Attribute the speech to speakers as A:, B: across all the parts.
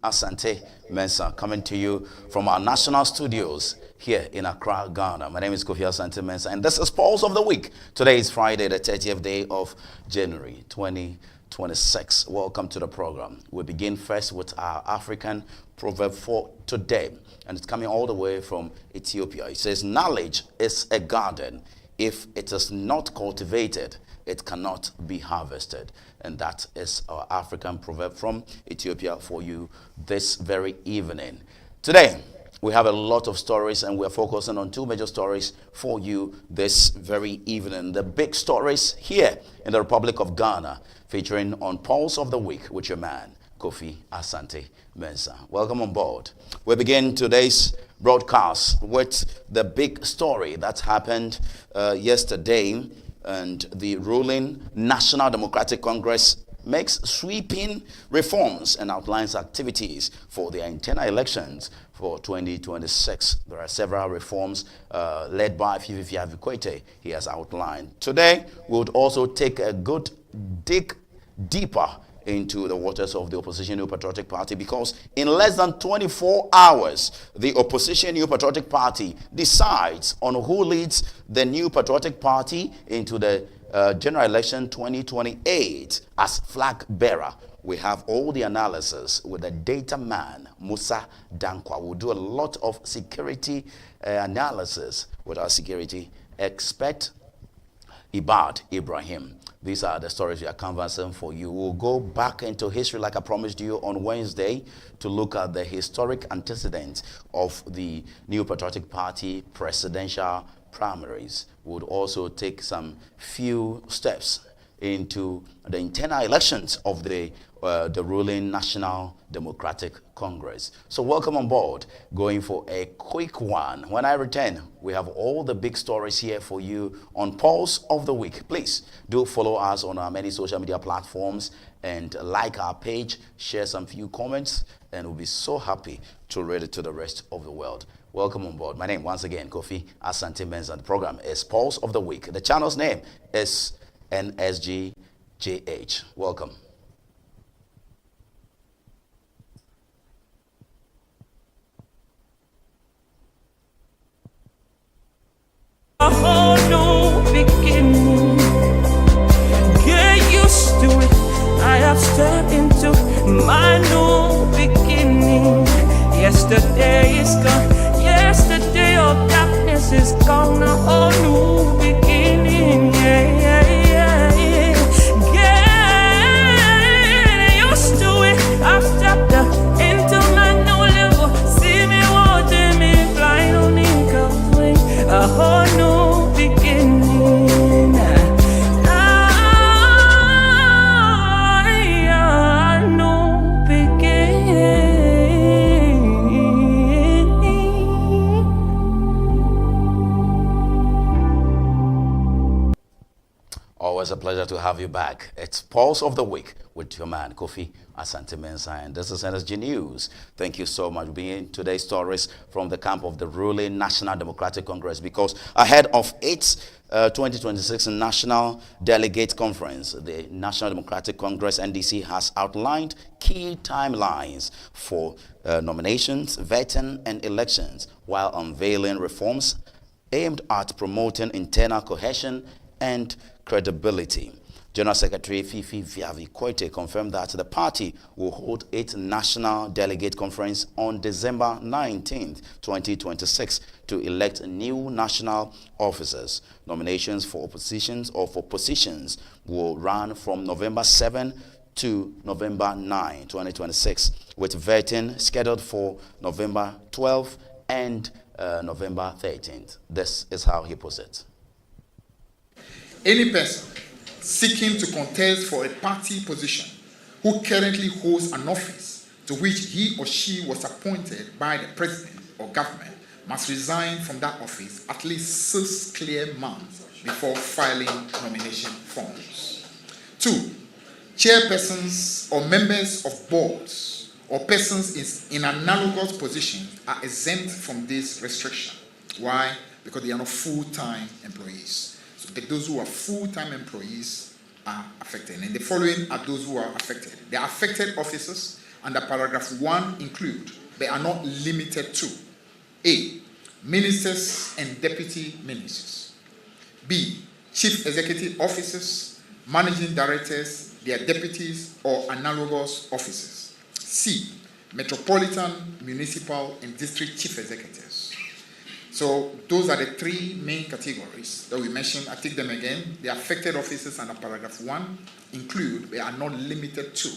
A: Asante, Mensah, coming to you from our national studios here in Accra, Ghana. My name is Kofi Asante Mensah, and this is Pulse of the Week. Today is Friday, the 30th day of January 2026. Welcome to the program. We begin first with our African proverb for today, and it's coming all the way from Ethiopia. It says, knowledge is a garden. If it is not cultivated, it cannot be harvested. And that is our African proverb from Ethiopia for you this very evening. Today, we have a lot of stories, and we're focusing on two major stories for you this very evening. The big stories here in the Republic of Ghana, featuring on Pulse of the Week with your man, Kofi Asante Mensah. Welcome on board. We begin today's broadcast with the big story that happened yesterday, and the ruling National Democratic Congress makes sweeping reforms and outlines activities for the internal elections for 2026. There are several reforms led by Fifi Avikwete he has outlined. Today, we would also take a good dig deeper into the waters of the opposition New Patriotic Party, because in less than 24 hours, the opposition New Patriotic Party decides on who leads the New Patriotic Party into the general election 2028 as flag bearer. We have all the analysis with the data man, Musa Dankwa. We'll do a lot of security analysis with our security expert, Ibad Ibrahim. These are the stories we are canvassing for you. We'll go back into history like I promised you on Wednesday to look at the historic antecedents of the New Patriotic Party presidential primaries. We'll also take some few steps into the internal elections of the ruling National Democratic Congress. So welcome on board. Going for a quick one. When I return, we have all the big stories here for you on Pulse of the Week. Please do follow us on our many social media platforms and like our page, share some few comments, and we'll be so happy to read it to the rest of the world. Welcome on board. My name, once again, Kofi Asante Mensah. The program is Pulse of the Week. The channel's name is NSGJH. Welcome.
B: A whole new beginning. Get used to it. I have stepped into my new beginning. Yesterday is gone. Yesterday of darkness is gone. A whole new beginning. Yeah, yeah, yeah, yeah. Get used to it. I've stepped into my new level. See me watching me flying on eagle's wing. A whole new beginning.
A: Always a pleasure to have you back. It's Pulse of the Week with your man, Kofi Asante Mensah, and this is NSG News. Thank you so much for being today's stories from the camp of the ruling National Democratic Congress, because ahead of its 2026 National Delegates Conference, the National Democratic Congress, NDC, has outlined key timelines for nominations, vetting, and elections, while unveiling reforms aimed at promoting internal cohesion and credibility. General Secretary Fifi Avikwete confirmed that the party will hold its National Delegate Conference on December 19th, 2026 to elect new national officers. Nominations for oppositions or for positions will run from November 7 to November 9, 2026, with vetting scheduled for November 12th and November 13th. This is how he puts it.
C: Any person seeking to contest for a party position who currently holds an office to which he or she was appointed by the president or government must resign from that office at least 6 clear months before filing nomination forms. 2, chairpersons or members of boards or persons in analogous positions are exempt from this restriction. Why? Because they are not full-time employees. So those who are full-time employees are affected. And the following are those who are affected. The affected officers under paragraph 1 include, but are not limited to: A, ministers and deputy ministers; B, chief executive officers, managing directors, their deputies, or analogous officers; C, metropolitan, municipal, and district chief executives. So those are the three main categories that we mentioned. I take them again. The affected officers under paragraph 1 include, but are not limited to: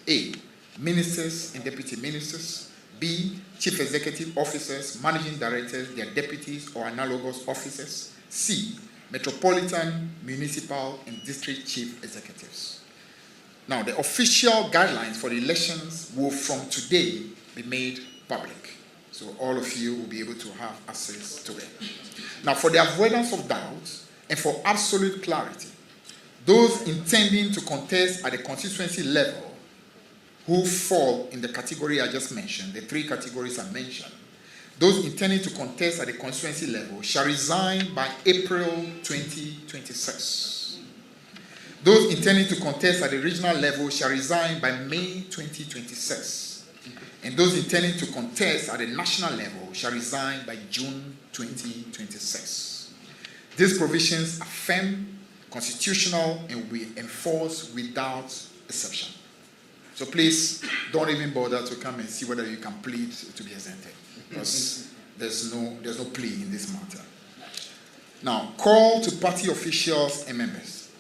C: A, ministers and deputy ministers; B, chief executive officers, managing directors, their deputies, or analogous officers; C, metropolitan, municipal, and district chief executives. Now, the official guidelines for the elections will from today be made public. So all of you will be able to have access to them. Now, for the avoidance of doubt and for absolute clarity, those intending to contest at the constituency level who fall in the category I just mentioned, the three categories I mentioned, those intending to contest at the constituency level shall resign by April 2026. Those intending to contest at the regional level shall resign by May 2026. And those intending to contest at the national level shall resign by June 2026. These provisions are firm, constitutional, and will be enforced without exception. So please don't even bother to come and see whether you can plead to be exempted, because there's no plea in this matter. Now, call to party officials and members.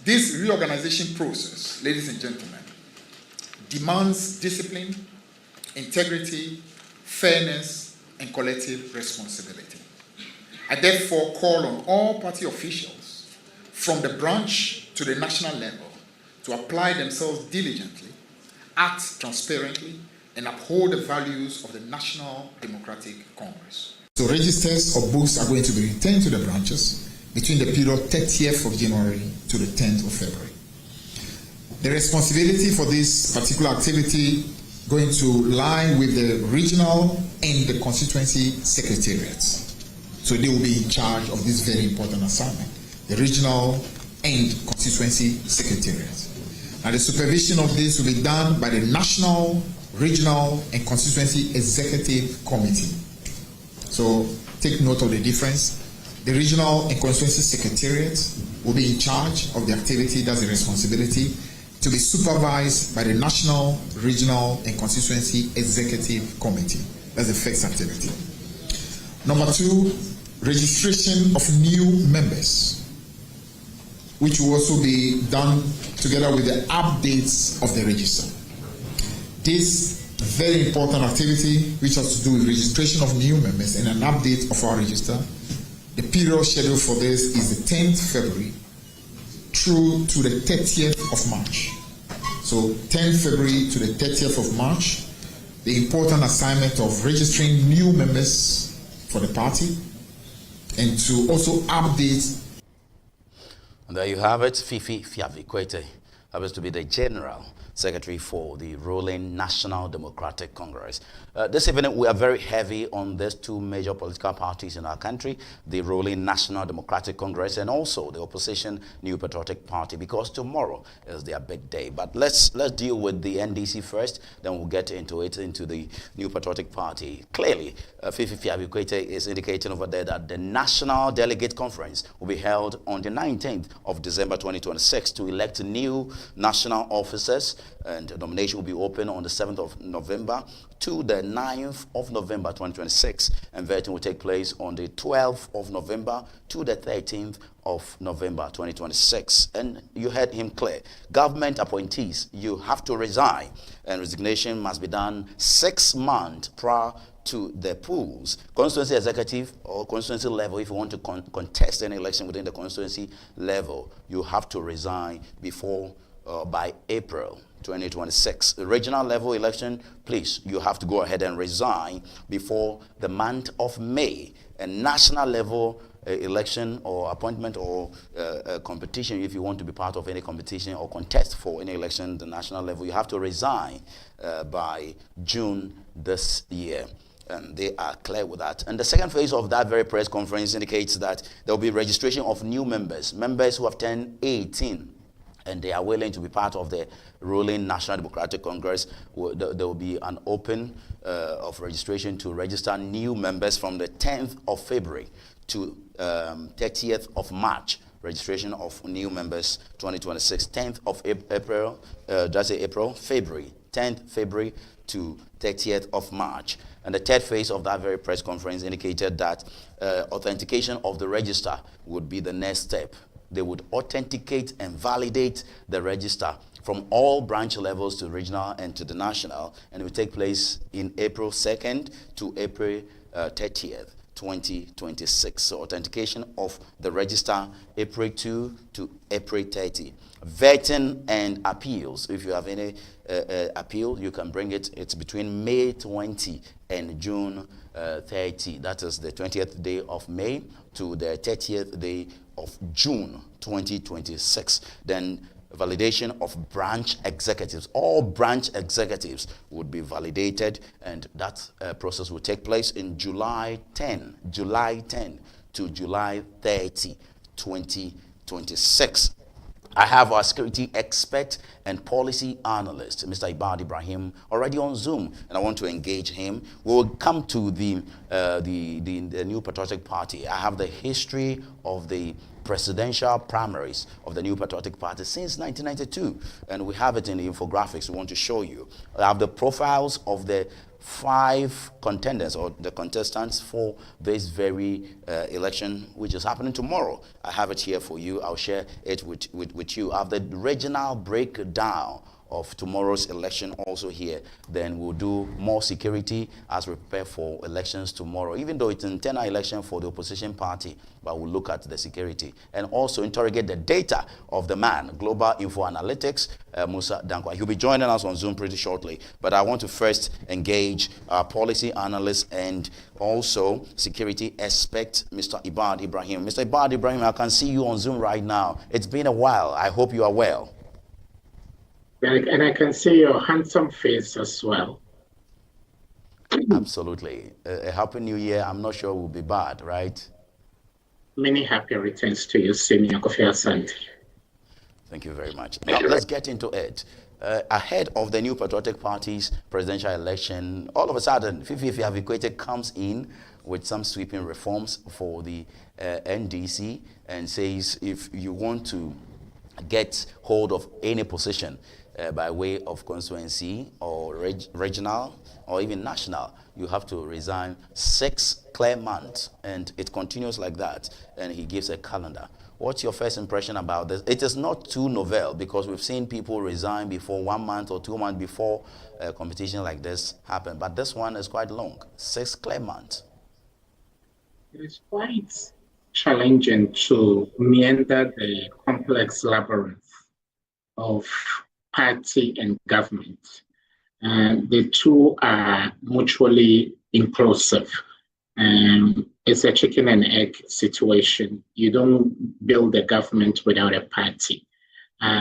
C: This reorganization process, ladies and gentlemen, demands discipline, integrity, fairness, and collective responsibility. I therefore call on all party officials, from the branch to the national level, to apply themselves diligently, act transparently, and uphold the values of the National Democratic Congress. So registers or books are going to be returned to the branches between the period 30th of January to the 10th of February. The responsibility for this particular activity going to lie with the regional and the constituency secretariats. So they will be in charge of this very important assignment, the regional and constituency secretariats. Now, the supervision of this will be done by the National, Regional, and Constituency Executive Committee. So take note of the difference. The regional and constituency secretariats will be in charge of the activity, that's the responsibility, to be supervised by the National, Regional, and Constituency Executive Committee. That's the first activity. Number 2, registration of new members, which will also be done together with the updates of the register. This very important activity, which has to do with registration of new members and an update of our register, the period scheduled for this is the 10th February through to the 30th of March. So 10th February to the 30th of March, the important assignment of registering new members for the party and to also update.
A: And there you have it. Fifi Fiavi-Kwete happens to be the General Secretary for the ruling National Democratic Congress. This evening, we are very heavy on these two major political parties in our country, the ruling National Democratic Congress and also the opposition New Patriotic Party, because tomorrow is their big day. But let's deal with the NDC first, then we'll get into the New Patriotic Party. Clearly, Fifi Fiavi-Kwete is indicating over there that the National Delegates Conference will be held on the 19th of December 2026 to elect new national officers, and the nomination will be open on the 7th of November to the 9th of November 2026, and voting will take place on the 12th of November to the 13th of November 2026. And you heard him clear. Government appointees, you have to resign, and resignation must be done 6 months prior to the polls. Constituency executive or constituency level, if you want to contest any election within the constituency level, you have to resign before by April 2026. The regional level election, please, you have to go ahead and resign before the month of May. And national level election or appointment or competition, if you want to be part of any competition or contest for any election, the national level, you have to resign by June this year. And they are clear with that. And the second phase of that very press conference indicates that there will be registration of new members who have turned 18 and they are willing to be part of the ruling National Democratic Congress, there will be an open of registration to register new members from the 10th of February to 30th of March. Registration of new members 2026, 10th of April, February, 10th February to 30th of March. And the third phase of that very press conference indicated that authentication of the register would be the next step. They would authenticate and validate the register from all branch levels to regional and to the national, and it will take place in April 2nd to April 30th. 2026. So authentication of the register April 2 to April 30. Vetting and appeals. If you have any appeal, you can bring it. It's between May 20 and June 30. That is the 20th day of May to the 30th day of June 2026. Then validation of branch executives. All branch executives would be validated, and that process will take place in July 10 to July 30, 2026. I have our security expert and policy analyst, Mr. Ibad Ibrahim, already on Zoom, and I want to engage him. We will come to the New Patriotic Party. I have the history of the presidential primaries of the New Patriotic Party since 1992, and we have it in the infographics we want to show you. I have the profiles of the 5 contenders or the contestants for this very election, which is happening tomorrow. I have it here for you. I'll share it with you. I have the regional breakdown of tomorrow's election also here. Then we'll do more security as we prepare for elections tomorrow, even though it's an internal election for the opposition party, but we'll look at the security and also interrogate the data of the man, Global Info Analytics, Mensah Dankwa. He'll be joining us on Zoom pretty shortly, but I want to first engage our policy analyst and also security expert, Mr. Ibad Ibrahim. Mr. Ibad Ibrahim, I can see you on Zoom right now. It's been a while. I hope you are well.
D: And I can see your handsome face as well.
A: Absolutely. A happy new year. I'm not sure will be bad, right?
D: Many happy returns to you, Senior Kofi Asante.
A: Thank you very much. Now, let's get into it. Ahead of the New Patriotic Party's presidential election, all of a sudden, Fifi Equated comes in with some sweeping reforms for the NDC and says if you want to get hold of any position by way of constituency or regional or even national, you have to resign 6 clear months, and it continues like that, and he gives a calendar. What's your first impression about this? It is not too novel because we've seen people resign before 1 month or 2 months before a competition like this happened, but this one is quite long, 6 clear months.
D: It is quite challenging to meander the complex labyrinth of party and government. The two are mutually inclusive. It's a chicken and egg situation. You don't build a government without a party.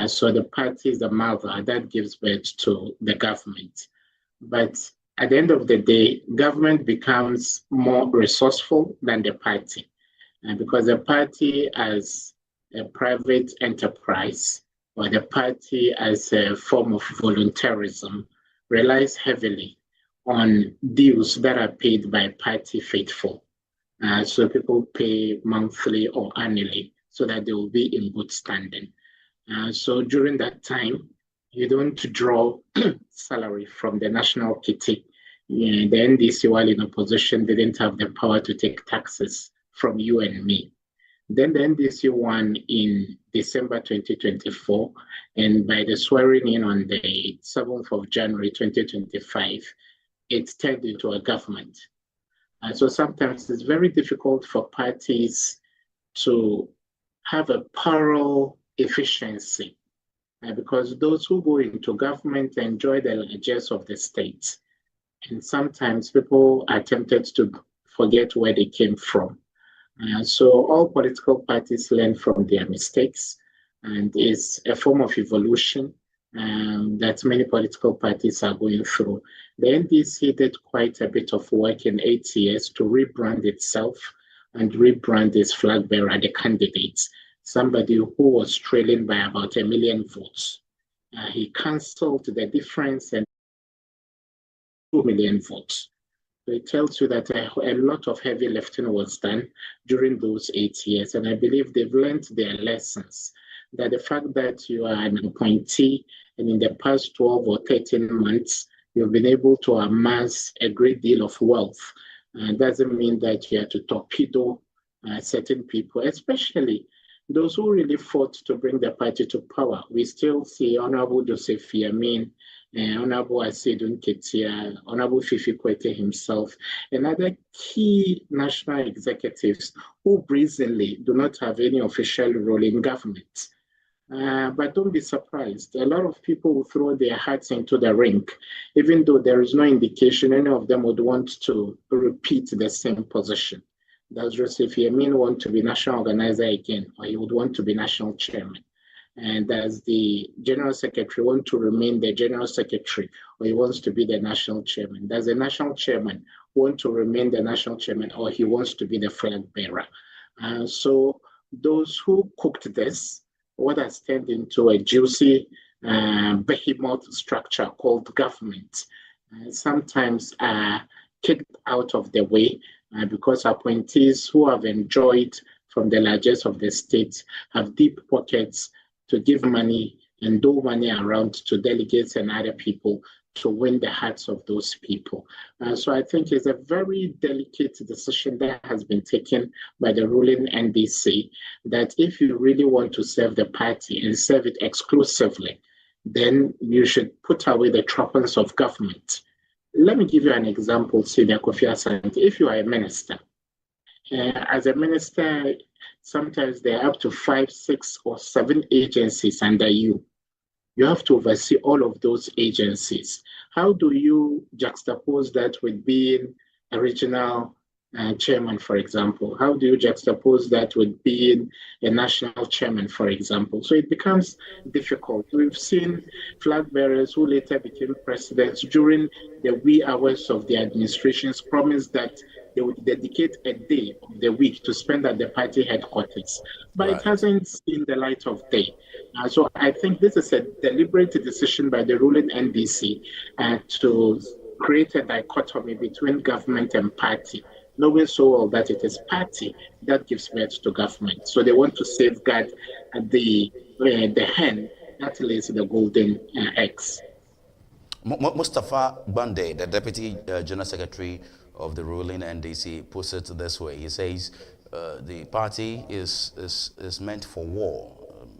D: So the party is the mother that gives birth to the government. But at the end of the day, government becomes more resourceful than the party. Because the party as a private enterprise or the party as a form of voluntarism relies heavily on dues that are paid by party faithful. So people pay monthly or annually so that they will be in good standing. So during that time, you don't draw salary from the national kitty. The NDC, while in opposition, didn't have the power to take taxes from you and me. Then the NDC won in December 2024, and by the swearing in on the 7th of January 2025, it turned into a government. So sometimes it's very difficult for parties to have a parallel efficiency because those who go into government enjoy the largesse of the state. And sometimes people are tempted to forget where they came from. So all political parties learn from their mistakes, and it's a form of evolution that many political parties are going through. The NDC did quite a bit of work in 8 years to rebrand itself and rebrand its flag bearer, the candidates. somebody who was trailing by about 1 million votes. He cancelled the difference and 2 million votes. So it tells you that a lot of heavy lifting was done during those 8 years. And I believe they've learned their lessons. That the fact that you are an appointee and in the past 12 or 13 months, you've been able to amass a great deal of wealth. Doesn't mean that you have to torpedo certain people, especially those who really fought to bring the party to power. We still see Honorable Joseph Yamin, Honorable Asedun Ketia, Honorable Fifi Kwete himself, and other key national executives who brazenly do not have any official role in government. But don't be surprised. A lot of people will throw their hats into the ring, even though there is no indication any of them would want to repeat the same position. Does Joseph Yamin want to be national organizer again, or he would want to be national chairman? And does the general secretary want to remain the general secretary, or he wants to be the national chairman? Does the national chairman want to remain the national chairman, or he wants to be the flag bearer? So those who cooked this, what has turned into a juicy behemoth structure called government, sometimes are kicked out of the way because appointees who have enjoyed from the largest of the states have deep pockets to give money and dole money around to delegates and other people to win the hearts of those people. So I think it's a very delicate decision that has been taken by the ruling NDC, that if you really want to serve the party and serve it exclusively, then you should put away the trappings of government. Let me give you an example, Senior Kofi Asante. If you are a minister, as a minister, sometimes there are up to 5, 6, or 7 agencies under you. You have to oversee all of those agencies. How do you juxtapose that with being a regional chairman, for example? How do you juxtapose that with being a national chairman, for example? So it becomes difficult. We've seen flag bearers who later became presidents during the wee hours of the administrations promise that they would dedicate a day of the week to spend at the party headquarters, but It hasn't seen the light of day. So I think this is a deliberate decision by the ruling NDC to create a dichotomy between government and party, knowing so well that it is party that gives birth to government. So they want to safeguard the hen that lays the golden eggs.
A: Mustafa Bande, the Deputy General Secretary of the ruling NDC, puts it this way. He says the party is meant for war,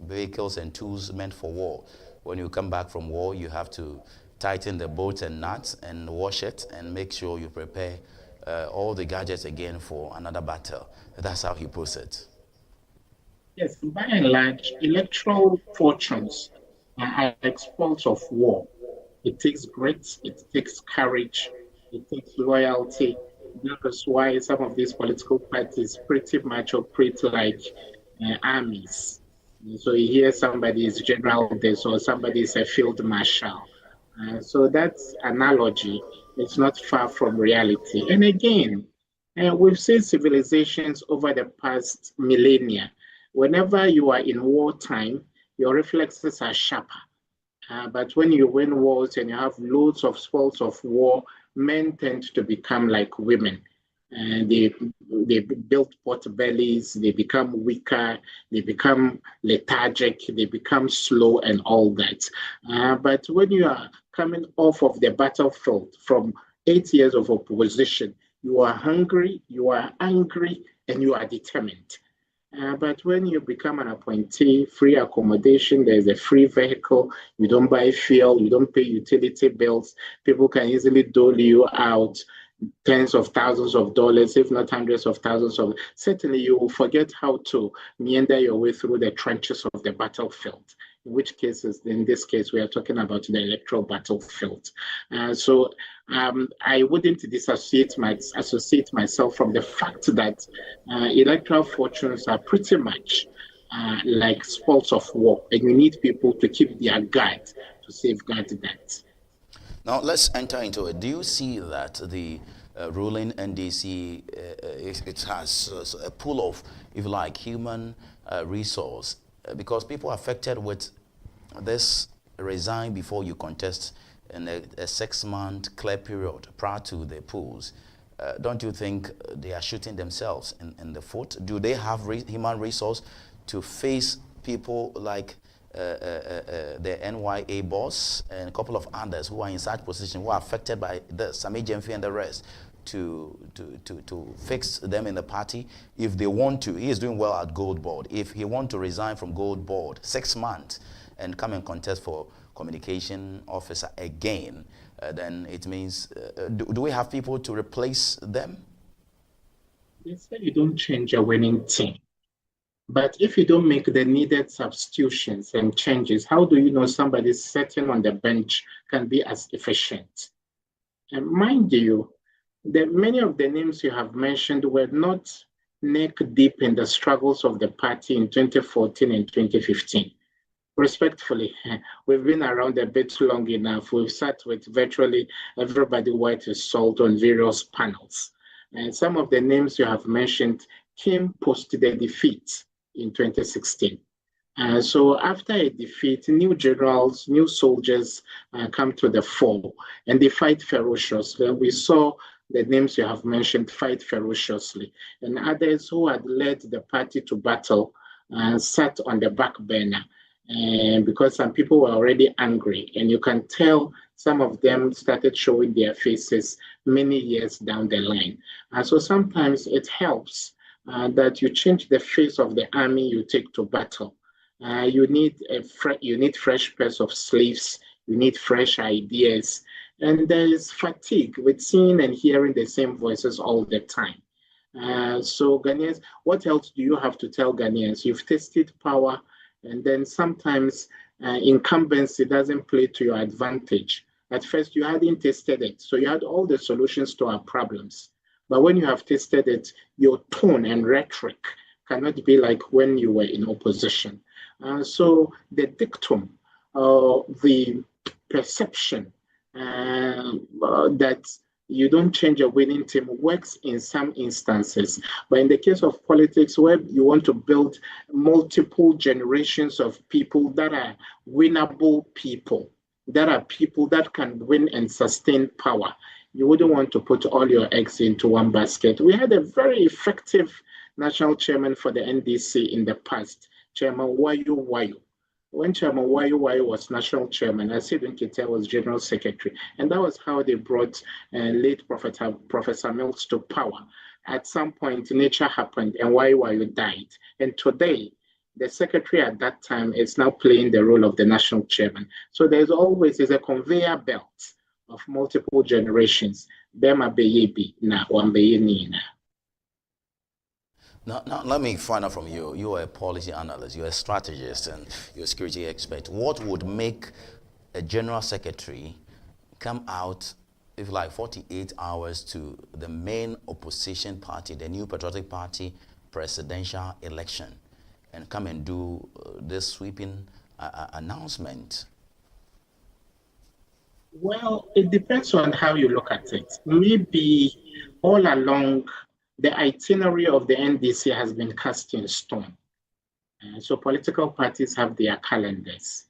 A: vehicles and tools meant for war. When you come back from war, you have to tighten the bolts and nuts and wash it and make sure you prepare all the gadgets again for another battle. That's how he puts it.
D: Yes, by and large, electoral fortunes are exploits of war. It takes grit, it takes courage, it takes loyalty. That is why some of these political parties pretty much operate like armies. So you hear somebody is general this or somebody is a field marshal. So that analogy is not far from reality. And again, we've seen civilizations over the past millennia. Whenever you are in wartime, your reflexes are sharper. But when you win wars and you have loads of spoils of war, men tend to become like women. And they build pot bellies, they become weaker, they become lethargic, they become slow and all that. But when you are coming off of the battlefield from 8 years of opposition, you are hungry, you are angry, and you are determined. But when you become an appointee, free accommodation, there's a free vehicle, you don't buy fuel, you don't pay utility bills, people can easily dole you out tens of thousands of dollars, if not hundreds of thousands of, certainly you will forget how to meander your way through the trenches of the battlefield. In this case, we are talking about the electoral battlefield. So I wouldn't associate myself from the fact that electoral fortunes are pretty much like spoils of war, and you need people to keep their guard to safeguard that.
A: Now let's enter into it. Do you see that the ruling NDC, it has a pool of, if you like, human resource, because people affected with this resign before you contest in a 6-month clear period prior to the polls. Don't you think they are shooting themselves in the foot? Do they have human resource to face people like the NYA boss and a couple of others who are in such position, who are affected by this, Sami Jemfi and the rest, to fix them in the party? If they want to, he is doing well at Gold Board. If he want to resign from Gold Board 6 months and come and contest for communication officer again, then it means, do we have people to replace them?
D: They say you don't change a winning team. But if you don't make the needed substitutions and changes, how do you know somebody sitting on the bench can be as efficient? And mind you, many of the names you have mentioned were not neck deep in the struggles of the party in 2014 and 2015. Respectfully, we've been around a bit long enough. We've sat with virtually everybody worth his salt on various panels. And some of the names you have mentioned came post the defeat in 2016. So after a defeat, new generals, new soldiers come to the fore, and they fight ferociously. We saw the names you have mentioned fight ferociously, and others who had led the party to battle sat on the back burner. Because some people were already angry, and you can tell some of them started showing their faces many years down the line. So sometimes it helps that you change the face of the army you take to battle. You need fresh pairs of sleeves. You need fresh ideas, and there is fatigue with seeing and hearing the same voices all the time. So Ghanaians, what else do you have to tell Ghanaians? You've tasted power. And then sometimes incumbency doesn't play to your advantage. At first, you hadn't tasted it, so you had all the solutions to our problems. But when you have tasted it, your tone and rhetoric cannot be like when you were in opposition. So the dictum, the perception that you don't change a winning team works in some instances. But in the case of politics, where you want to build multiple generations of people that are winnable people, that are people that can win and sustain power, you wouldn't want to put all your eggs into one basket. We had a very effective national chairman for the NDC in the past, Chairman Wayo. When Chairman Wayo was national chairman, Asidun Kite was general secretary. And that was how they brought late Professor Mills to power. At some point, nature happened and Wayo died. And today, the secretary at that time is now playing the role of the national chairman. So there's always a conveyor belt of multiple generations. Bema Beyebi na Wambeye Nina.
A: Now, let me find out from you. You are a policy analyst, you're a strategist, and you're a security expert. What would make a general secretary come out, if like 48 hours to the main opposition party, the New Patriotic Party presidential election, and come and do this sweeping announcement?
D: Well, it depends on how you look at it. Maybe all along, the itinerary of the NDC has been cast in stone. So political parties have their calendars.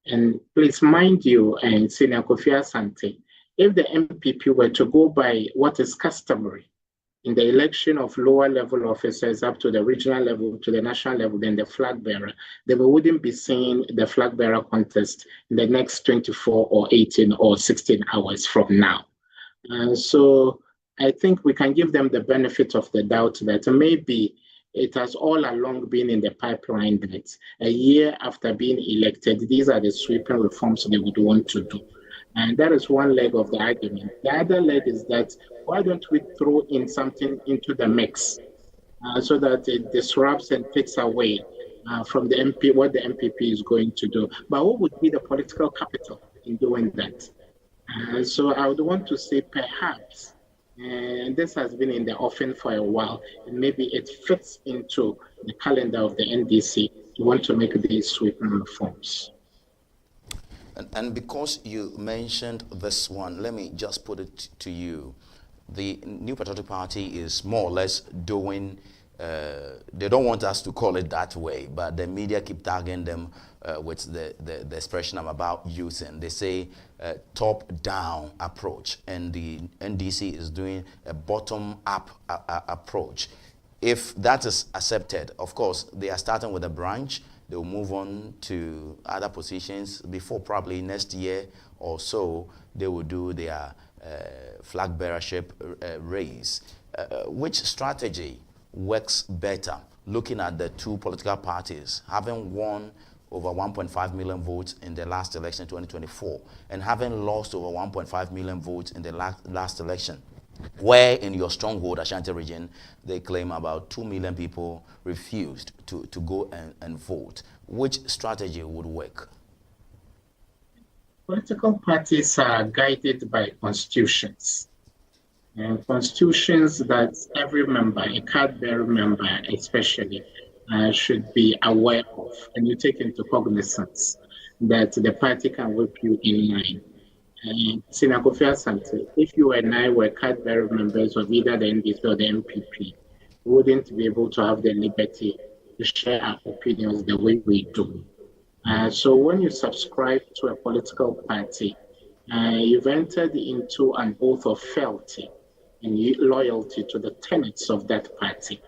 D: And please mind you, and Senior Kofi Asante, if the NPP were to go by what is customary in the election of lower level officers up to the regional level, to the national level, then the flag bearer, then we wouldn't be seeing the flag bearer contest in the next 24 or 18 or 16 hours from now. So I think we can give them the benefit of the doubt that maybe it has all along been in the pipeline that a year after being elected, these are the sweeping reforms they would want to do. And that is one leg of the argument. The other leg is that why don't we throw in something into the mix so that it disrupts and takes away from the MP what the MPP is going to do. But what would be the political capital in doing that? So I would want to say perhaps, and this has been in the offing for a while, and maybe it fits into the calendar of the NDC to want to make these sweeping reforms.
A: And because you mentioned this one, let me just put it to you. the New Patriotic Party is more or less doing, they don't want us to call it that way, but the media keep tagging them with the expression I'm about using. They say top-down approach, and the NDC is doing a bottom-up approach. If that is accepted, of course, they are starting with a branch. They'll move on to other positions before probably next year or so. They will do their flag bearership race. Which strategy works better, looking at the two political parties having won over 1.5 million votes in the last election, 2024, and having lost over 1.5 million votes in the last election, where in your stronghold, Asante region, they claim about 2 million people refused to go and vote. Which strategy would work?
D: Political parties are guided by constitutions. And constitutions that every member, a card-bearer member especially, should be aware of. And you take into cognizance that the party can whip you in line. Senator Kofi Asante, if you and I were card-bearer members of either the NDC or the NPP, we wouldn't be able to have the liberty to share our opinions the way we do. So when you subscribe to a political party, you've entered into an oath of fealty and loyalty to the tenets of that party.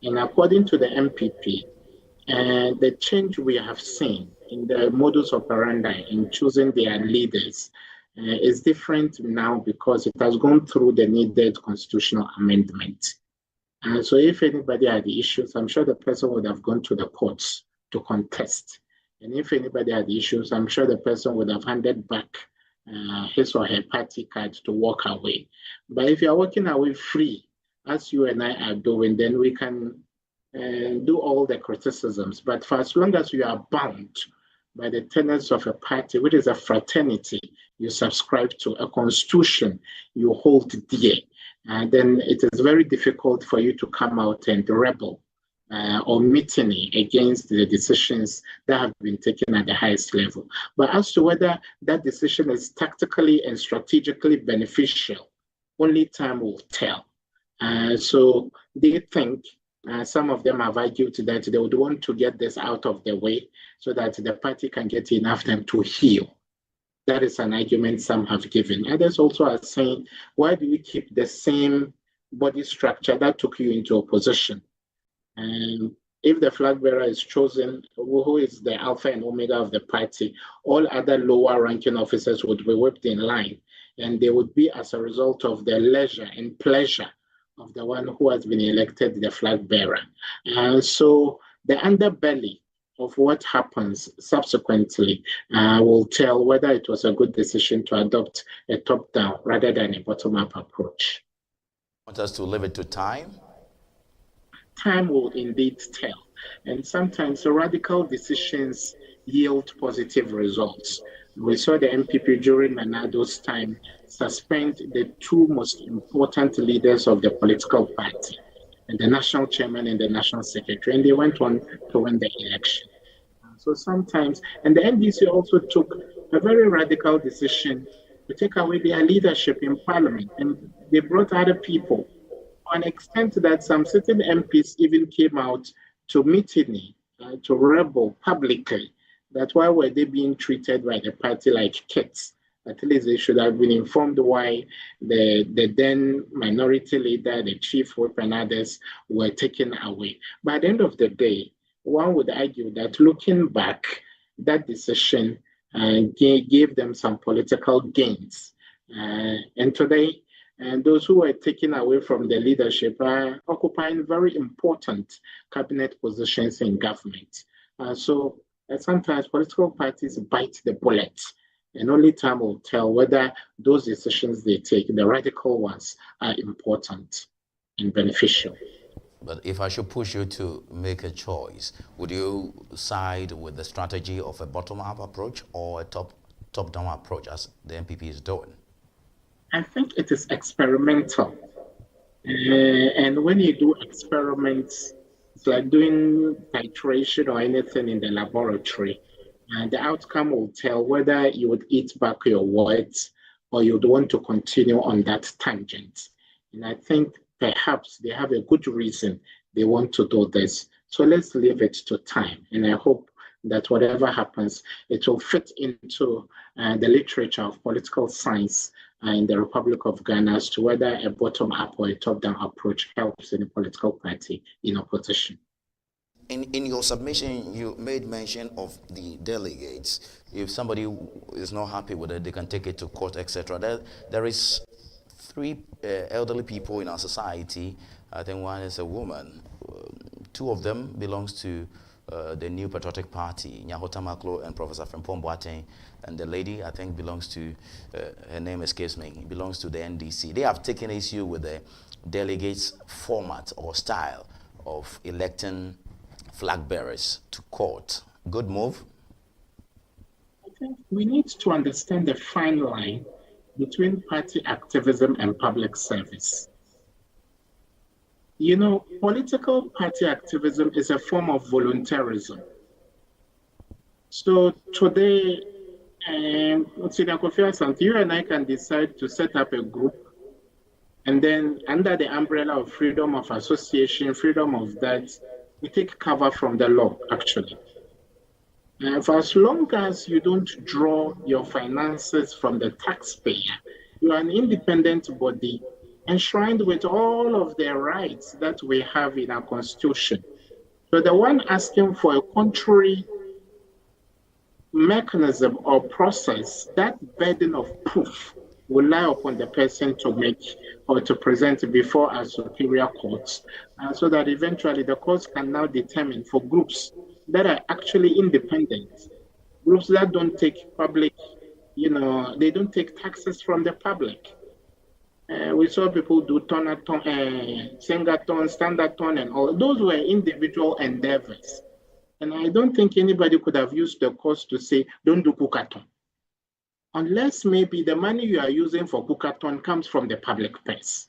D: And according to the NPP, the change we have seen in the modus operandi in choosing their leaders is different now because it has gone through the needed constitutional amendment. So if anybody had the issues, I'm sure the person would have gone to the courts to contest. And if anybody had issues, I'm sure the person would have handed back his or her party card to walk away. But if you're walking away free, as you and I are doing, then we can do all the criticisms. But for as long as you are bound by the tenets of a party, which is a fraternity you subscribe to, a constitution you hold dear, then it is very difficult for you to come out and rebel or mutiny against the decisions that have been taken at the highest level. But as to whether that decision is tactically and strategically beneficial, only time will tell. So they think, some of them have argued that they would want to get this out of the way so that the party can get enough time to heal. That is an argument some have given. Others also are saying, why do you keep the same body structure that took you into opposition? And if the flag bearer is chosen, who is the alpha and omega of the party, all other lower ranking officers would be whipped in line, and they would be as a result of the leisure and pleasure of the one who has been elected the flag bearer. So the underbelly of what happens subsequently will tell whether it was a good decision to adopt a top-down rather than a bottom-up approach.
A: Want us to leave it to time?
D: Time will indeed tell. And sometimes the radical decisions yield positive results. We saw the NPP during Nanado's time suspend the two most important leaders of the political party, and the national chairman and the national secretary, and they went on to win the election. So sometimes, and the NDC also took a very radical decision to take away their leadership in parliament, and they brought other people, to an extent that some certain MPs even came out to mutiny, to rebel publicly. That why were they being treated by the party like kids? At least they should have been informed why the then minority leader, the chief whip, and others were taken away. But at the end of the day, one would argue that looking back, that decision gave them some political gains. And today, those who were taken away from the leadership are occupying very important cabinet positions in government. So sometimes political parties bite the bullet, and only time will tell whether those decisions they take, the radical ones, are important and beneficial.
A: But if I should push you to make a choice, would you side with the strategy of a bottom-up approach or a top-down approach, as the NPP is doing?
D: I think it is experimental. And when you do experiments, it's like doing titration or anything in the laboratory. And the outcome will tell whether you would eat back your words or you'd want to continue on that tangent. And I think perhaps they have a good reason they want to do this. So let's leave it to time. And I hope that whatever happens, it will fit into the literature of political science in the Republic of Ghana as to whether a bottom-up or a top-down approach helps any political party in opposition.
A: In your submission, you made mention of the delegates. If somebody is not happy with it, they can take it to court, etc. There is three elderly people in our society. I think one is a woman. Two of them belongs to the New Patriotic Party, Nyahota Maklo and Professor Frimpong Boateng, and the lady I think belongs to, her name escapes me, belongs to the NDC. They have taken issue with the delegates format or style of electing flag bearers to court. Good move?
D: I think we need to understand the fine line between party activism and public service. You know, political party activism is a form of voluntarism. So today, Asante, you and I can decide to set up a group, and then under the umbrella of freedom of association, freedom of that, we take cover from the law, actually. For as long as you don't draw your finances from the taxpayer, you are an independent body enshrined with all of the rights that we have in our constitution. So the one asking for a contrary mechanism or process, that burden of proof will lie upon the person to make or to present before our superior courts, so that eventually the courts can now determine for groups that are actually independent, groups that don't take public, they don't take taxes from the public. We saw people do tonaton, singaton, standaton, and all. Those were individual endeavors. And I don't think anybody could have used the cost to say, don't do kukaton. Unless maybe the money you are using for kukaton comes from the public purse.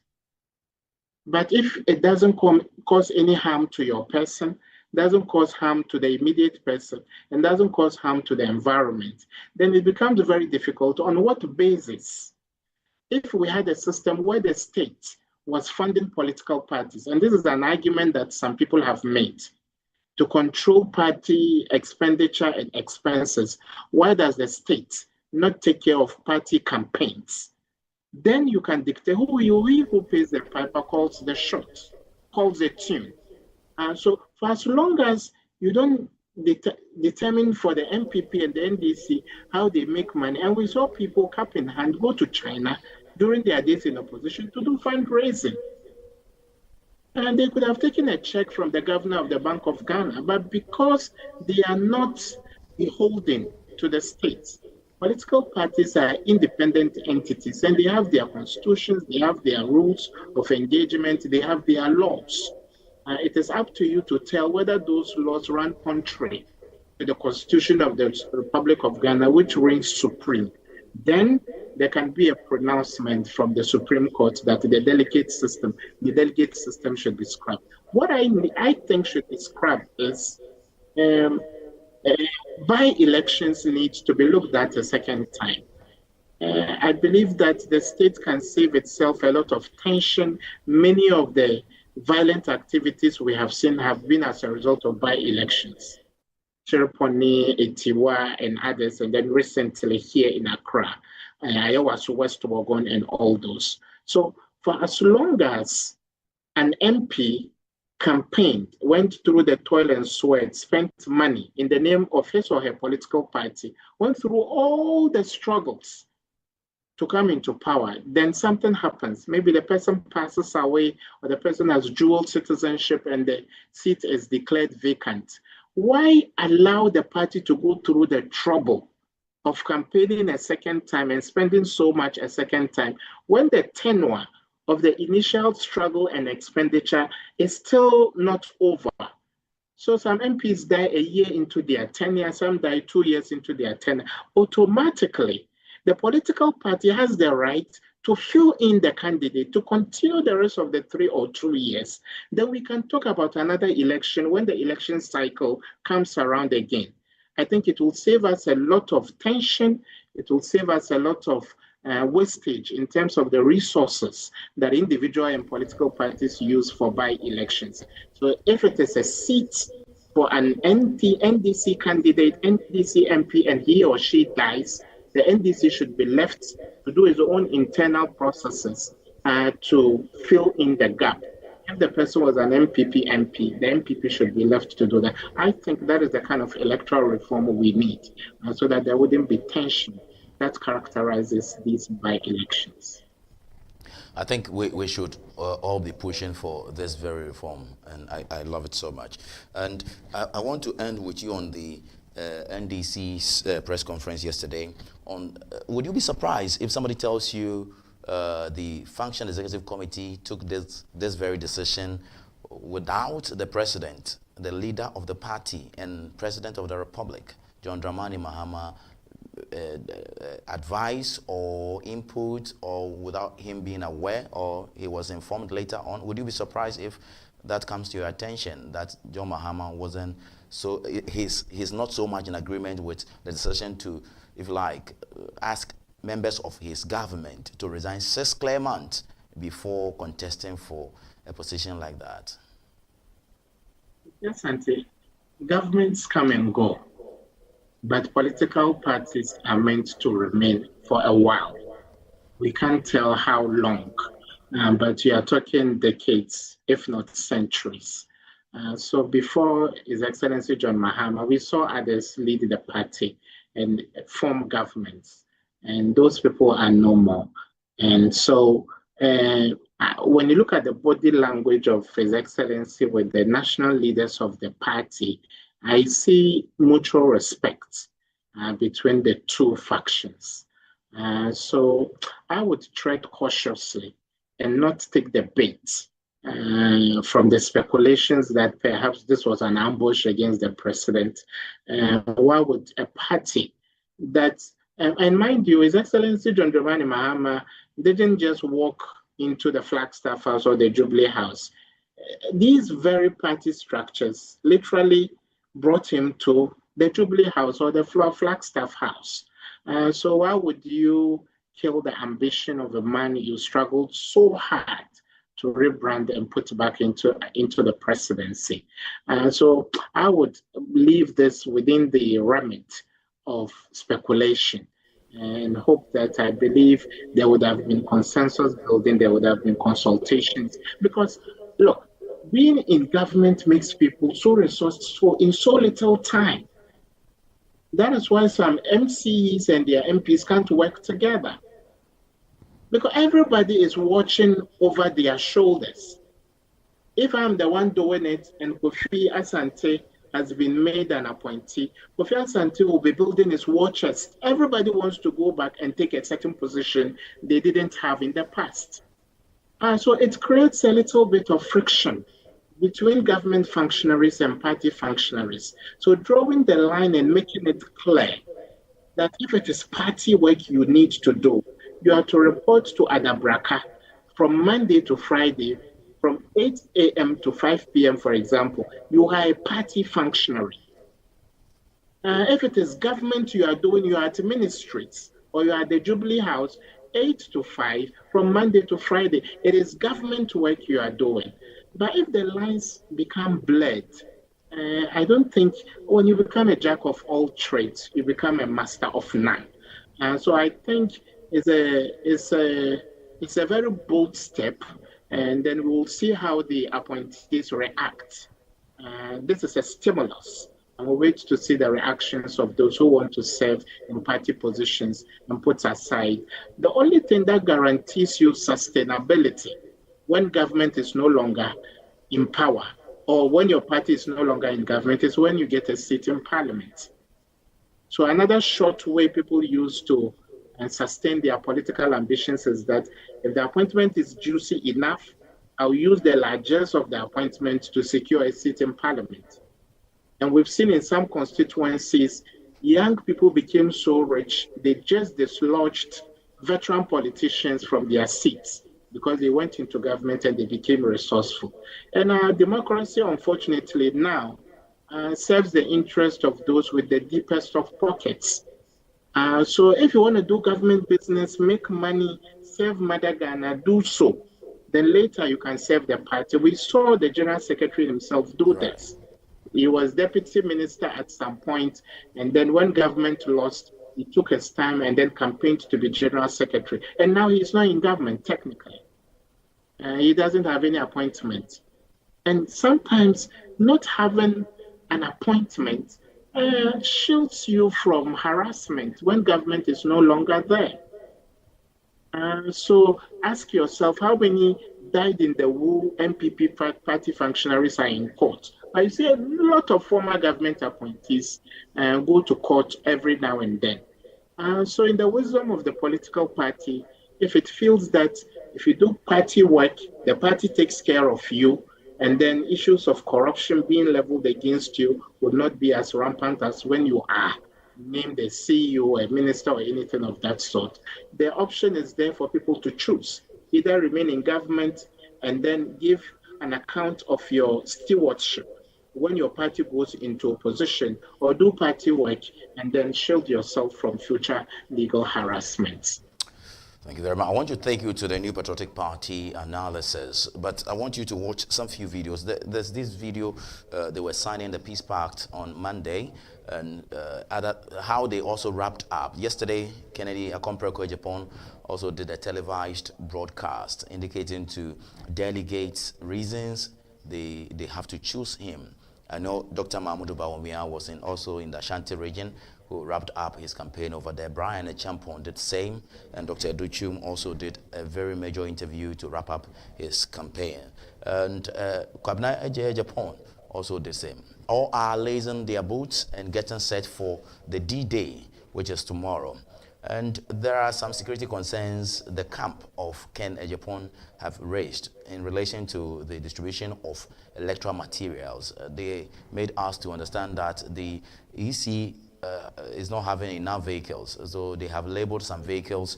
D: But if it doesn't cause any harm to your person, doesn't cause harm to the immediate person, and doesn't cause harm to the environment, then it becomes very difficult. On what basis? If we had a system where the state was funding political parties, and this is an argument that some people have made, to control party expenditure and expenses, why does the state not take care of party campaigns? Then you can dictate who pays the piper calls the shot, calls the tune. And so for as long as you don't determine for the NPP and the NDC how they make money, and we saw people cap in hand go to China during their days in opposition to do fundraising. And they could have taken a check from the governor of the Bank of Ghana, but because they are not beholden to the state, political parties are independent entities, and they have their constitutions, they have their rules of engagement, they have their laws. It is up to you to tell whether those laws run contrary to the Constitution of the Republic of Ghana, which reigns supreme. Then there can be a pronouncement from the Supreme Court that the delegate system should be scrapped. What I think should be scrapped is by-elections need to be looked at a second time. I believe that the state can save itself a lot of tension. Many of the violent activities we have seen have been as a result of by-elections. Chereponi, Etiwa, and others, and then recently here in Accra, Iowa, West Wagon, and all those. So for as long as an MP campaigned, went through the toil and sweat, spent money in the name of his or her political party, went through all the struggles to come into power, then something happens. Maybe the person passes away, or the person has dual citizenship and the seat is declared vacant. Why allow the party to go through the trouble of campaigning a second time and spending so much a second time when the tenure of the initial struggle and expenditure is still not over? So some MPs die a year into their tenure, some die 2 years into their tenure. Automatically, the political party has the right to fill in the candidate to continue the rest of the 3 or 2 years. Then we can talk about another election when the election cycle comes around again. I think it will save us a lot of tension. It will save us a lot of wastage in terms of the resources that individual and political parties use for by-elections. So if it is a seat for an NDC candidate, NDC MP, and he or she dies, the NDC should be left to do its own internal processes to fill in the gap. If the person was an NPP MP, the NPP should be left to do that. I think that is the kind of electoral reform we need, so that there wouldn't be tension that characterizes these by-elections.
A: I think we should all be pushing for this very reform, and I love it so much. And I want to end with you on the NDC's press conference yesterday. Would you be surprised if somebody tells you the Function Executive Committee took this very decision without the president, the leader of the party and president of the Republic, John Dramani Mahama, advice or input, or without him being aware, or he was informed later on? Would you be surprised if that comes to your attention, that John Mahama wasn't so, he's not so much in agreement with the decision to, if you like, ask members of his government to resign 6 clear months before contesting for a position like that?
D: Yes, Asante. Governments come and go, but political parties are meant to remain for a while. We can't tell how long, but we are talking decades, if not centuries. So before His Excellency John Mahama, we saw others lead the party and form governments, and those people are no more. And so when you look at the body language of His Excellency with the national leaders of the party, I see mutual respect between the two factions. So I would tread cautiously and not take the bait from the speculations that perhaps this was an ambush against the president. Why would a party that, and mind you, His Excellency John Dramani Mahama didn't just walk into the Flagstaff House or the Jubilee House. These very party structures literally brought him to the Jubilee House or the Flagstaff House. So why would you kill the ambition of a man you struggled so hard to rebrand and put back into the presidency? So I would leave this within the remit of speculation and hope that, I believe there would have been consensus building, there would have been consultations, because look, being in government makes people so resourceful in so little time. That is why some MCs and their MPs can't work together, because everybody is watching over their shoulders. If I'm the one doing it and Kofi Asante has been made an appointee, Kofi Asante will be building his war chest. Everybody wants to go back and take a certain position they didn't have in the past. So it creates a little bit of friction between government functionaries and party functionaries. So drawing the line and making it clear that if it is party work you need to do, you are to report to Adabraka from Monday to Friday, from 8 a.m. to 5 p.m., for example. You are a party functionary. If it is government you are doing, you are at ministries or you are at the Jubilee House, 8 to 5, from Monday to Friday. It is government work you are doing. But if the lines become blurred, I don't think when you become a jack of all trades, you become a master of none. So I think it's a very bold step, and then we'll see how the appointees react. This is a stimulus, and we'll wait to see the reactions of those who want to serve in party positions and put aside. The only thing that guarantees you sustainability when government is no longer in power, or when your party is no longer in government, is when you get a seat in parliament. So another short way people use to sustain their political ambitions is that if the appointment is juicy enough, I'll use the largesse of the appointment to secure a seat in parliament. And we've seen in some constituencies, young people became so rich, they just dislodged veteran politicians from their seats because they went into government and they became resourceful. And our democracy, unfortunately, now serves the interest of those with the deepest of pockets. So if you want to do government business, make money, serve Mother Ghana, do so. Then later you can serve the party. We saw the General Secretary himself do
A: Right.
D: this. He was deputy minister at some point, and then when government lost, he took his time and then campaigned to be General Secretary. And now he's not in government, technically. He doesn't have any appointment. And sometimes not having an appointment shields you from harassment when government is no longer there. So ask yourself, how many died in the war NPP party functionaries are in court? But you see, a lot of former government appointees go to court every now and then. So in the wisdom of the political party, if it feels that if you do party work, the party takes care of you, and then issues of corruption being leveled against you would not be as rampant as when you are named a CEO, a minister, or anything of that sort. The option is there for people to choose. Either remain in government and then give an account of your stewardship when your party goes into opposition, or do party work and then shield yourself from future legal harassment.
A: Thank you very much. I want to take you to the New Patriotic Party analysis, but I want you to watch some few videos. There's this video, they were signing the Peace Pact on Monday, and how they also wrapped up. Yesterday, Kennedy Akompre Japan also did a televised broadcast indicating to delegates reasons they have to choose him. I know Dr. Mahmoud Bawumia was also in the Asante region, who wrapped up his campaign over there. Brian Echampon did the same, and Dr. Educhum also did a very major interview to wrap up his campaign. And Kwabena Eje Japan also did the same. All are lacing their boots and getting set for the D-Day, which is tomorrow. And there are some security concerns the camp of Ken Ejapon have raised in relation to the distribution of electoral materials. They made us to understand that the EC is not having enough vehicles, so they have labeled some vehicles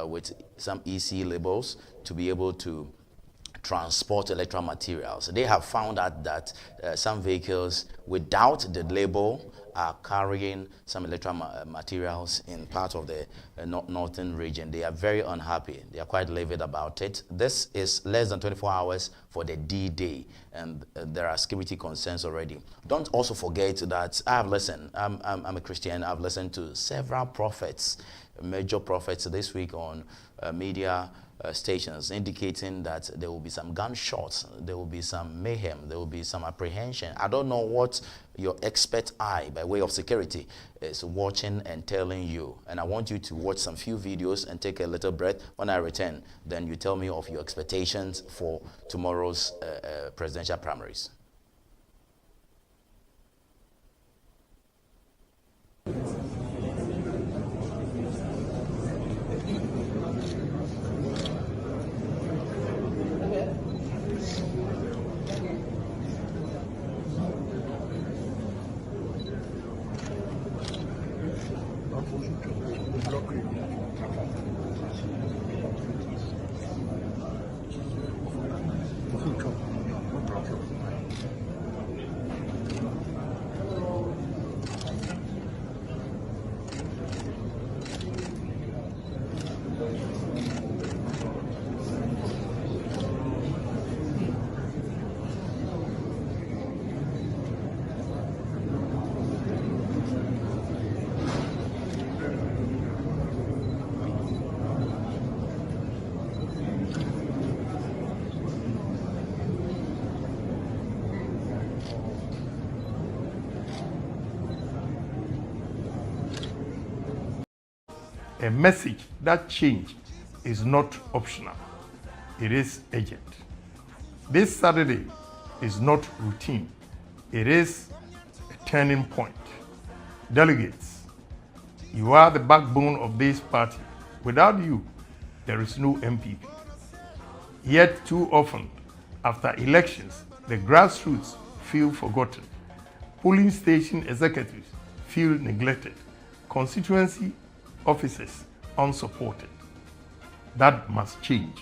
A: with some EC labels to be able to transport electoral materials. They have found out that some vehicles without the label are carrying some electoral materials in part of the northern region. They are very unhappy. They are quite livid about it. This is less than 24 hours for the D-Day, and there are security concerns already. Don't also forget that I have listened. I'm a Christian. I've listened to several prophets, major prophets this week on media stations, indicating that there will be some gunshots, there will be some mayhem, there will be some apprehension. I don't know what your expert eye by way of security is watching and telling you, and I want you to watch some few videos and take a little breath. When I return, then you tell me of your expectations for tomorrow's presidential primaries.
E: A message that change is not optional. It is urgent. This Saturday is not routine. It is a turning point. Delegates, you are the backbone of this party. Without you, there is no NPP. Yet too often, after elections, the grassroots feel forgotten. Polling station executives feel neglected. Constituency officers unsupported. That must change,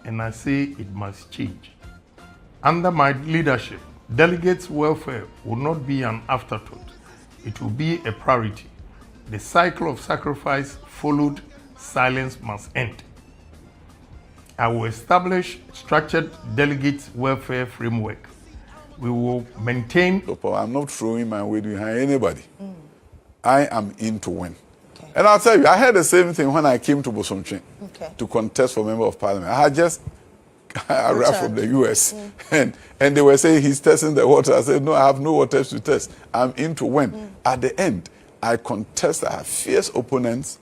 E: and I say it must change. Under my leadership, delegates' welfare will not be an afterthought. It will be a priority. The cycle of sacrifice followed silence must end. I will establish structured delegate welfare framework. We will maintain.
F: I'm not throwing my weight behind anybody. I am in to win. Okay. And I'll tell you, I had the same thing when I came to Bosomtwe to contest for Member of Parliament. I had just arrived from the US and they were saying he's testing the water. I said, no, I have no waters to test. I'm in to win. At the end, I contest. I have fierce opponents.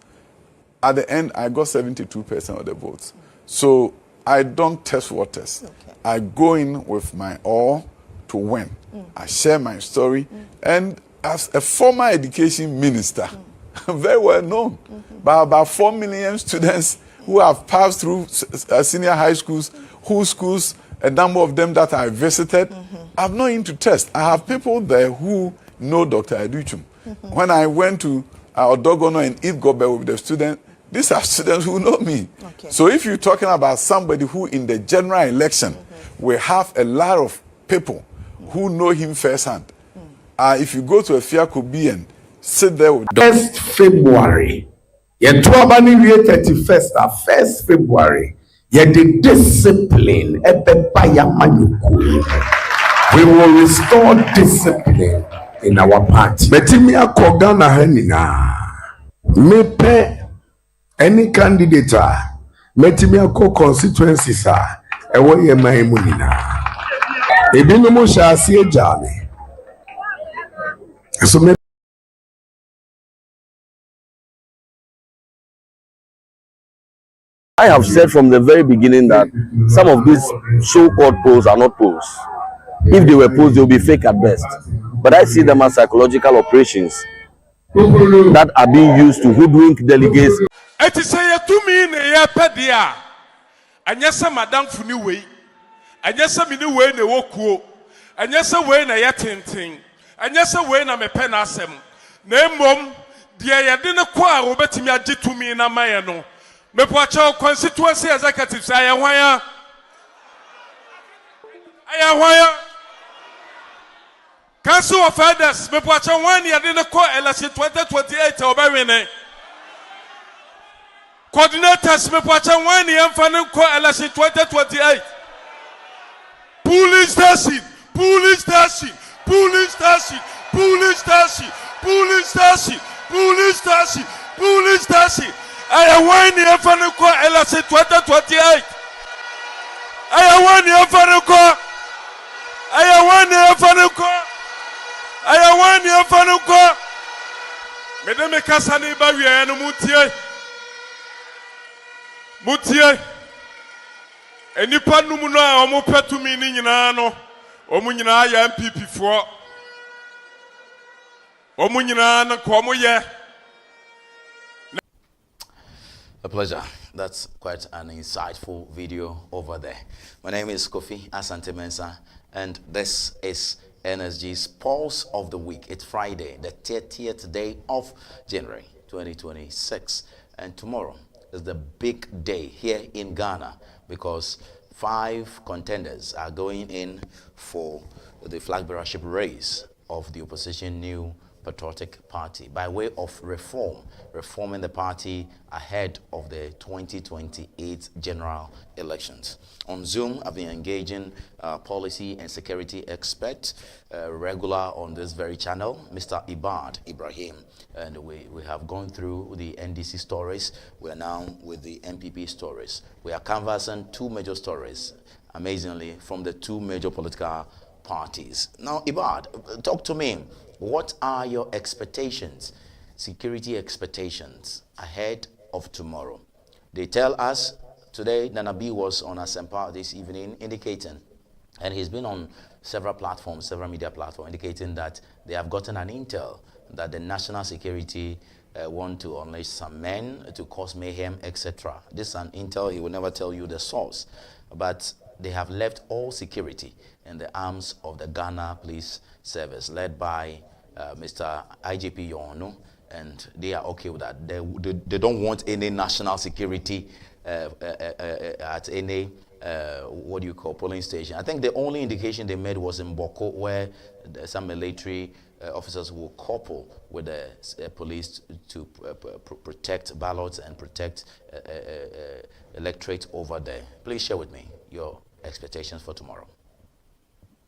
F: At the end, I got 72% of the votes. So I don't test waters. Okay. I go in with my all to win. I share my story. And as a former education minister, very well known, by about 4 million students who have passed through senior high schools, whose schools, a number of them that I visited, I'm not into test. I have people there who know Dr. Aduchum. When I went to Odogono and Idgobe with the students, these are students who know me. Okay. So if you're talking about somebody who in the general election will have a lot of people who know him firsthand, if you go to a Fiakobi and sit there with
G: 1st February, yeah, 1st February, yeah, the discipline, we will restore discipline in our party. Metimia Kogana Henina, mepe any candidate, metimia ko constituencies, ewo ye maimunina. Ebinomo sha sie jame. So
H: I have said from the very beginning that some of these so-called polls are not polls. If they were polls, they will be fake at best. But I see them as psychological operations that are being used to hoodwink delegates.
I: It is a 2 million per dia. And yes, Madame Funiway. And yes, a mini way in the woku. And yes, a way in a yatin. And yes, a way in a penasem. Name mom, dear, didn't acquire Robertimia to me in a mayano. Me poacha constituency executives I am Council of Elders me poacha 1 year didn't call election 2028 obawine. Coordinators me poacha 1 year fanning call election 2028. Police station, police station, police station, police station, police station, police station, police station. I am 1 year for the call election 2028. I am 1 year for the call. I am 1 year for the call. I am 1 year for the call. Mesdames Kassani Bavier and Moutier. Moutier. And you put Numuna or Mopetu meaning in Ano or Munina NPP for or Munina Komoye.
A: A pleasure. That's quite an insightful video over there. My name is Kofi Asante Mensah, and this is NSG's Pulse of the Week. It's Friday, the 30th day of January 2026. And tomorrow is the big day here in Ghana because 5 contenders are going in for the flag bearership race of the opposition New Patriotic Party by way of reforming the party ahead of the 2028 general elections. On Zoom, I've been engaging policy and security experts regular on this very channel, Mr. Ibrahim, and we have gone through the NDC stories. We are now with the NPP stories. We are canvassing 2 major stories, amazingly, from the 2 major political parties. Now, Ibad, talk to me. What are your expectations, security expectations, ahead of tomorrow? They tell us today, Nanabi was on Asempa this evening indicating, and he's been on several platforms, several media platforms, indicating that they have gotten an intel that the national security want to unleash some men to cause mayhem, etc. This is an intel, he will never tell you the source, but they have left all security in the arms of the Ghana Police Service, led by Mr. IGP Yono, and they are okay with that. They don't want any national security at any polling station. I think the only indication they made was in Boko, where some military officers will couple with the police to protect ballots and protect electorate over there. Please share with me your expectations for tomorrow.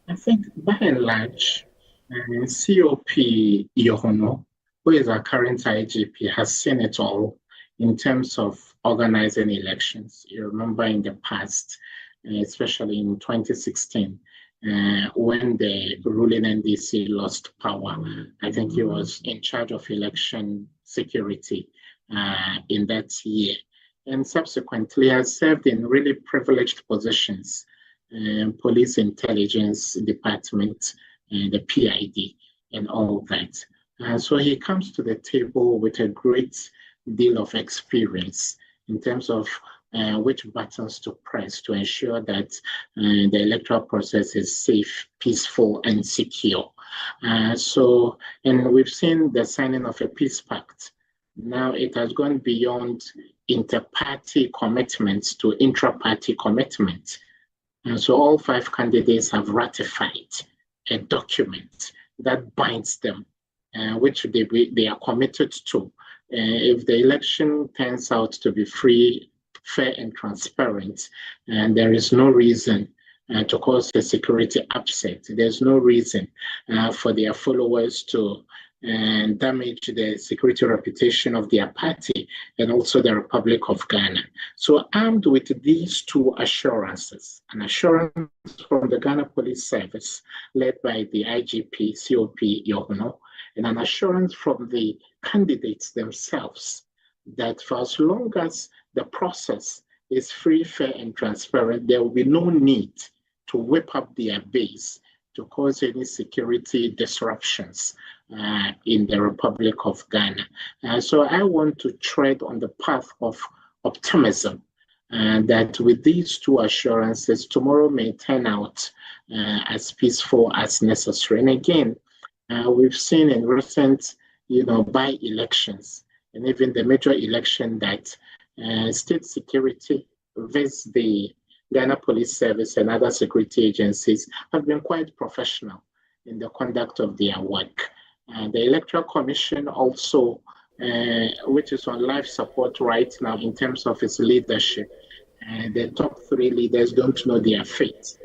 D: I think by and large, COP Yohono, who is our current IGP, has seen it all in terms of organizing elections. You remember in the past, especially in 2016, when the ruling NDC lost power, I think he was in charge of election security in that year. And subsequently has served in really privileged positions, police intelligence department, the PID, and all that. So he comes to the table with a great deal of experience in terms of which buttons to press to ensure that the electoral process is safe, peaceful, and secure. And we've seen the signing of a peace pact. Now it has gone beyond inter-party commitments to intra-party commitments. And so all 5 candidates have ratified a document that binds them, which they are committed to. If the election turns out to be free, fair, and transparent, and there is no reason to cause a security upset, there's no reason for their followers to damage the security reputation of their party and also the Republic of Ghana. So armed with these 2 assurances, an assurance from the Ghana Police Service led by the IGP, COP Yohono, and an assurance from the candidates themselves that for as long as the process is free, fair, and transparent, there will be no need to whip up their base to cause any security disruptions in the Republic of Ghana. So I want to tread on the path of optimism that with these 2 assurances, tomorrow may turn out as peaceful as necessary. And again, we've seen in recent, by-elections, and even the major election, that state security versus the Ghana Police Service and other security agencies have been quite professional in the conduct of their work. The Electoral Commission also, which is on life support right now in terms of its leadership, the top 3 leaders don't know their fate.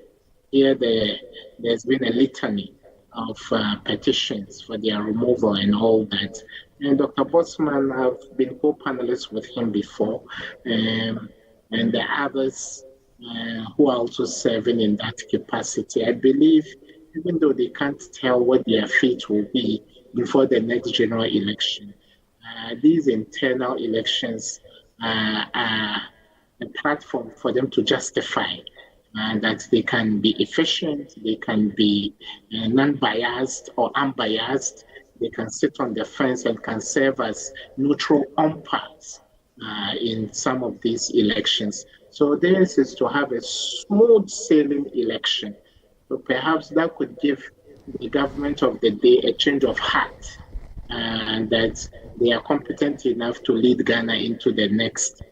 D: Here there's been a litany of petitions for their removal and all that. And Dr. Bosman, I've been co-panelists with him before, and the others who are also serving in that capacity. I believe, even though they can't tell what their fate will be before the next general election, these internal elections are a platform for them to justify that they can be efficient, they can be non-biased or unbiased, they can sit on the fence and can serve as neutral umpires in some of these elections. So this is to have a smooth sailing election. So perhaps that could give the government of the day a change of heart, and that they are competent enough to lead Ghana into the next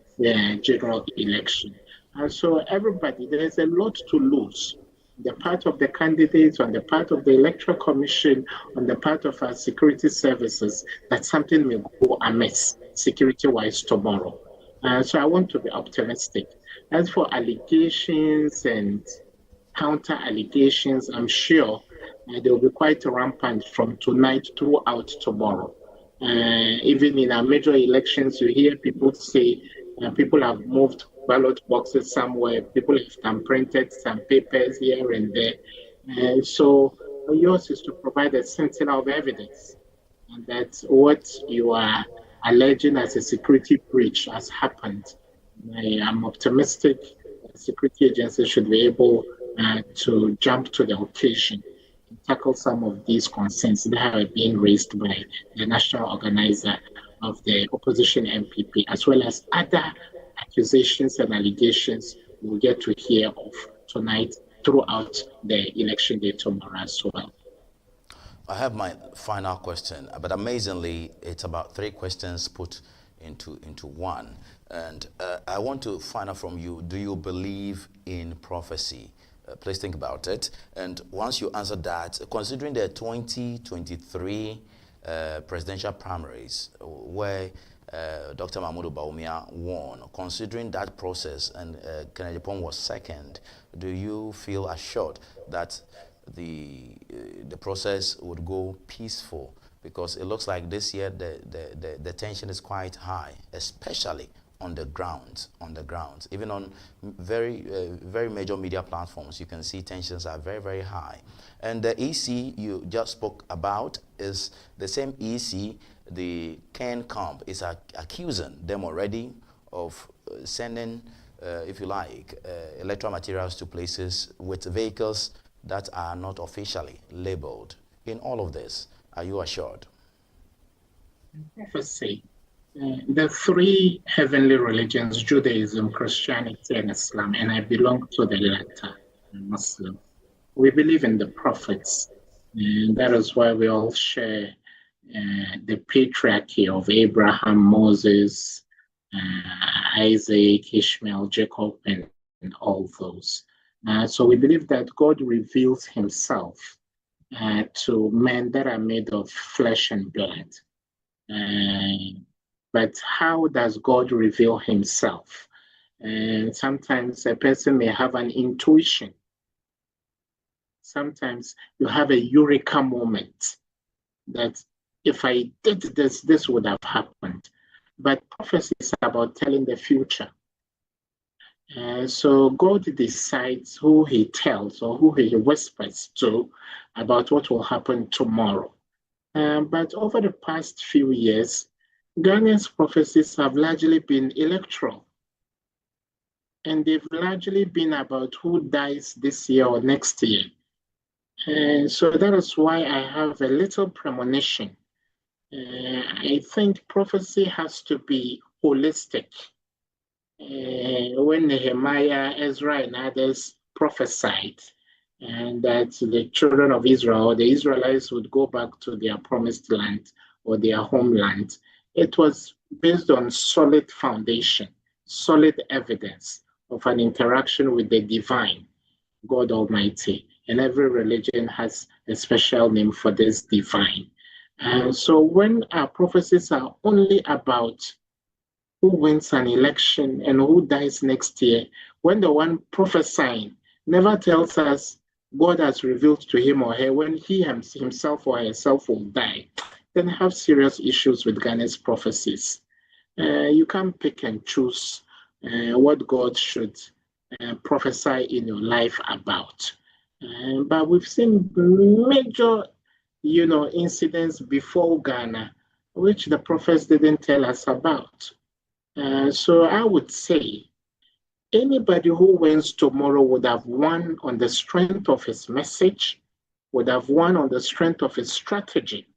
D: general election. And so everybody, there is a lot to lose. The part of the candidates, on the part of the Electoral Commission, on the part of our security services, that something may go amiss security-wise tomorrow. So I want to be optimistic. As for allegations and counter-allegations, I'm sure they will be quite rampant from tonight throughout tomorrow. Even in our major elections, you hear people say people have moved ballot boxes somewhere, people have printed some papers here and there. So yours is to provide a sentinel of evidence, and that what you are alleging as a security breach has happened. I am optimistic that security agencies should be able to jump to the occasion and tackle some of these concerns that are being raised by the national organizer of the opposition NPP, as well as other accusations and allegations we'll get to hear of tonight throughout the election day tomorrow as well.
A: I have my final question, but amazingly, it's about 3 questions put into one. And I want to find out from you, do you believe in prophecy? Please think about it. And once you answer that, considering the 2023 presidential primaries, where Dr. Mahmoud Bawumia won, considering that process and Kennedy Pong was second, do you feel assured that the process would go peaceful? Because it looks like this year the tension is quite high, especially on the ground. Even on very major media platforms, you can see tensions are very, very high. And the EC you just spoke about is the same EC the Ken Camp is accusing them already of sending, if you like, electoral materials to places with vehicles that are not officially labeled. In all of this, are you assured?
D: Prophecy. The three heavenly religions, Judaism, Christianity, and Islam, and I belong to the latter, Muslim. We believe in the prophets, and that is why we all share the patriarchy of Abraham, Moses, Isaac, Ishmael, Jacob, and all those. So we believe that God reveals himself to men that are made of flesh and blood. But how does God reveal himself? Sometimes a person may have an intuition. Sometimes you have a eureka moment that if I did this, this would have happened. But prophecy is about telling the future. So God decides who he tells or who he whispers to about what will happen tomorrow. But over the past few years, Ghanaians' prophecies have largely been electoral. And they've largely been about who dies this year or next year. And so that is why I have a little premonition. I think prophecy has to be holistic. When Nehemiah, Ezra, and others prophesied, and that the children of Israel, the Israelites, would go back to their promised land or their homeland, it was based on solid foundation, solid evidence of an interaction with the divine, God Almighty. And every religion has a special name for this divine. And so when our prophecies are only about who wins an election and who dies next year, when the one prophesying never tells us God has revealed to him or her when he himself or herself will die, then have serious issues with Ghana's prophecies. You can't pick and choose what God should prophesy in your life about. But we've seen major, incidents before Ghana, which the prophets didn't tell us about. So I would say anybody who wins tomorrow would have won on the strength of his message, would have won on the strength of his strategy,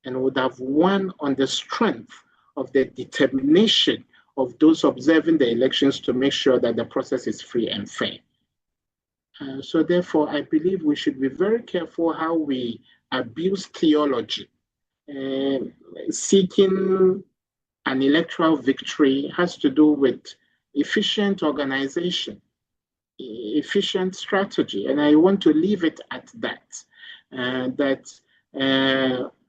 D: and would have won on the strength of the determination of those observing the elections to make sure that the process is free and fair. So therefore, I believe we should be very careful how we abuse theology. Seeking an electoral victory has to do with efficient organization, efficient strategy. And I want to leave it at that.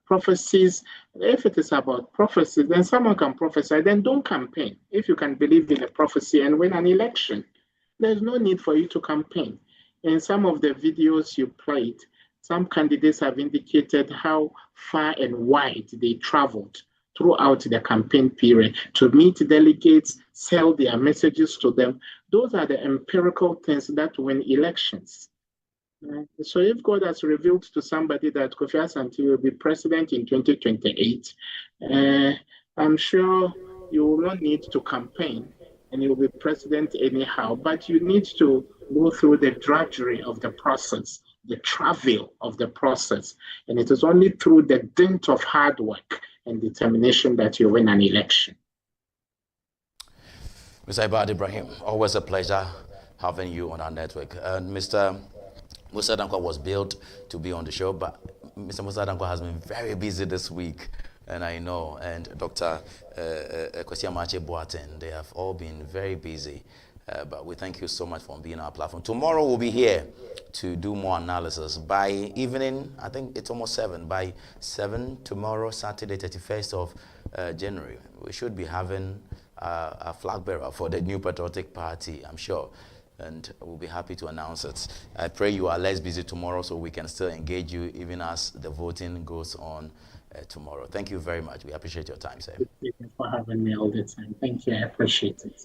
D: Prophecies, if it is about prophecy, then someone can prophesy, then don't campaign. If you can believe in a prophecy and win an election, there's no need for you to campaign. In some of the videos you played, some candidates have indicated how far and wide they traveled throughout the campaign period to meet delegates, sell their messages to them. Those are the empirical things that win elections. So if God has revealed to somebody that Kofi Asante will be president in 2028, I'm sure you will not need to campaign and you will be president anyhow, but you need to go through the drudgery of the process, the travail of the process. And it is only through the dint of hard work and determination that you win an election.
A: Mr. Ibad Ibrahim, always a pleasure having you on our network. Mr. Musa Dankwa was built to be on the show, but Mr. Musa Dankwa has been very busy this week, and I know, and Dr. Kwesi Amache Boateng, they have all been very busy. But we thank you so much for being on our platform. Tomorrow we'll be here to do more analysis. By evening, I think it's almost 7. By 7 tomorrow, Saturday, 31st of January, we should be having a flag bearer for the New Patriotic Party, I'm sure. And we'll be happy to announce it. I pray you are less busy tomorrow so we can still engage you even as the voting goes on tomorrow. Thank you very much. We appreciate your time, sir.
D: Thank you for having me all the time. Thank you. I appreciate it.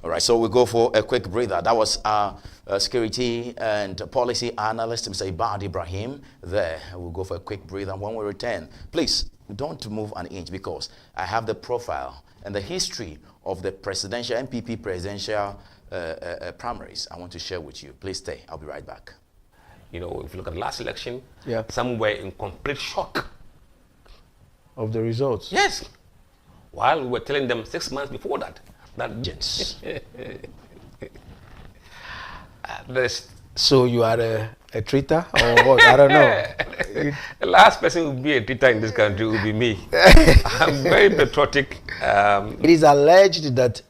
A: All right, so we'll go for a quick breather. That was our security and policy analyst, Mr. Ibad Ibrahim. There, we'll go for a quick breather. When we return, please don't move an inch because I have the profile and the history of the presidential, NPP presidential primaries I want to share with you. Please stay. I'll be right back.
J: You know, if you look at the last election, some were in complete shock
E: Of the results.
J: Yes. While we were telling them 6 months before that
A: Yes.
K: So you are a traitor or what? I don't know.
J: The last person who will be a traitor in this country will be me. I'm very patriotic.
K: It is alleged that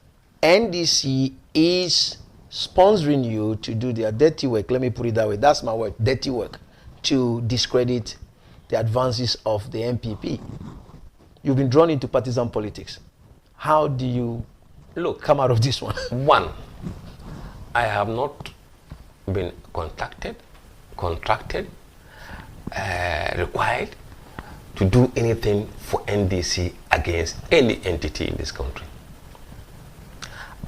K: NDC is sponsoring you to do their dirty work. Let me put it that way. That's my word, dirty work, to discredit the advances of the NPP. You've been drawn into partisan politics. How do you come out of this one?
J: One, I have not been contracted, required to do anything for NDC against any entity in this country.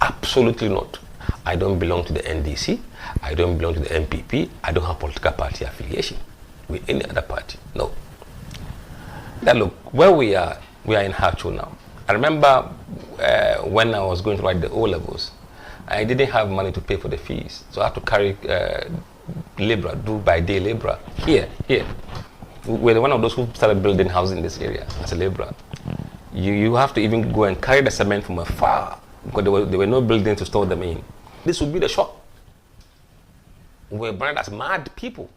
J: Absolutely not. I don't belong to the NDC. I don't belong to the NPP. I don't have political party affiliation with any other party. No. Now look, where we are in Hacho now. I remember when I was going to write the O-levels, I didn't have money to pay for the fees. So I had to carry labor, do by day labor. Here. We're one of those who started building houses in this area as a laborer. You have to even go and carry the cement from afar because there were no buildings to store them in. This would be the shock. We were branded as mad people.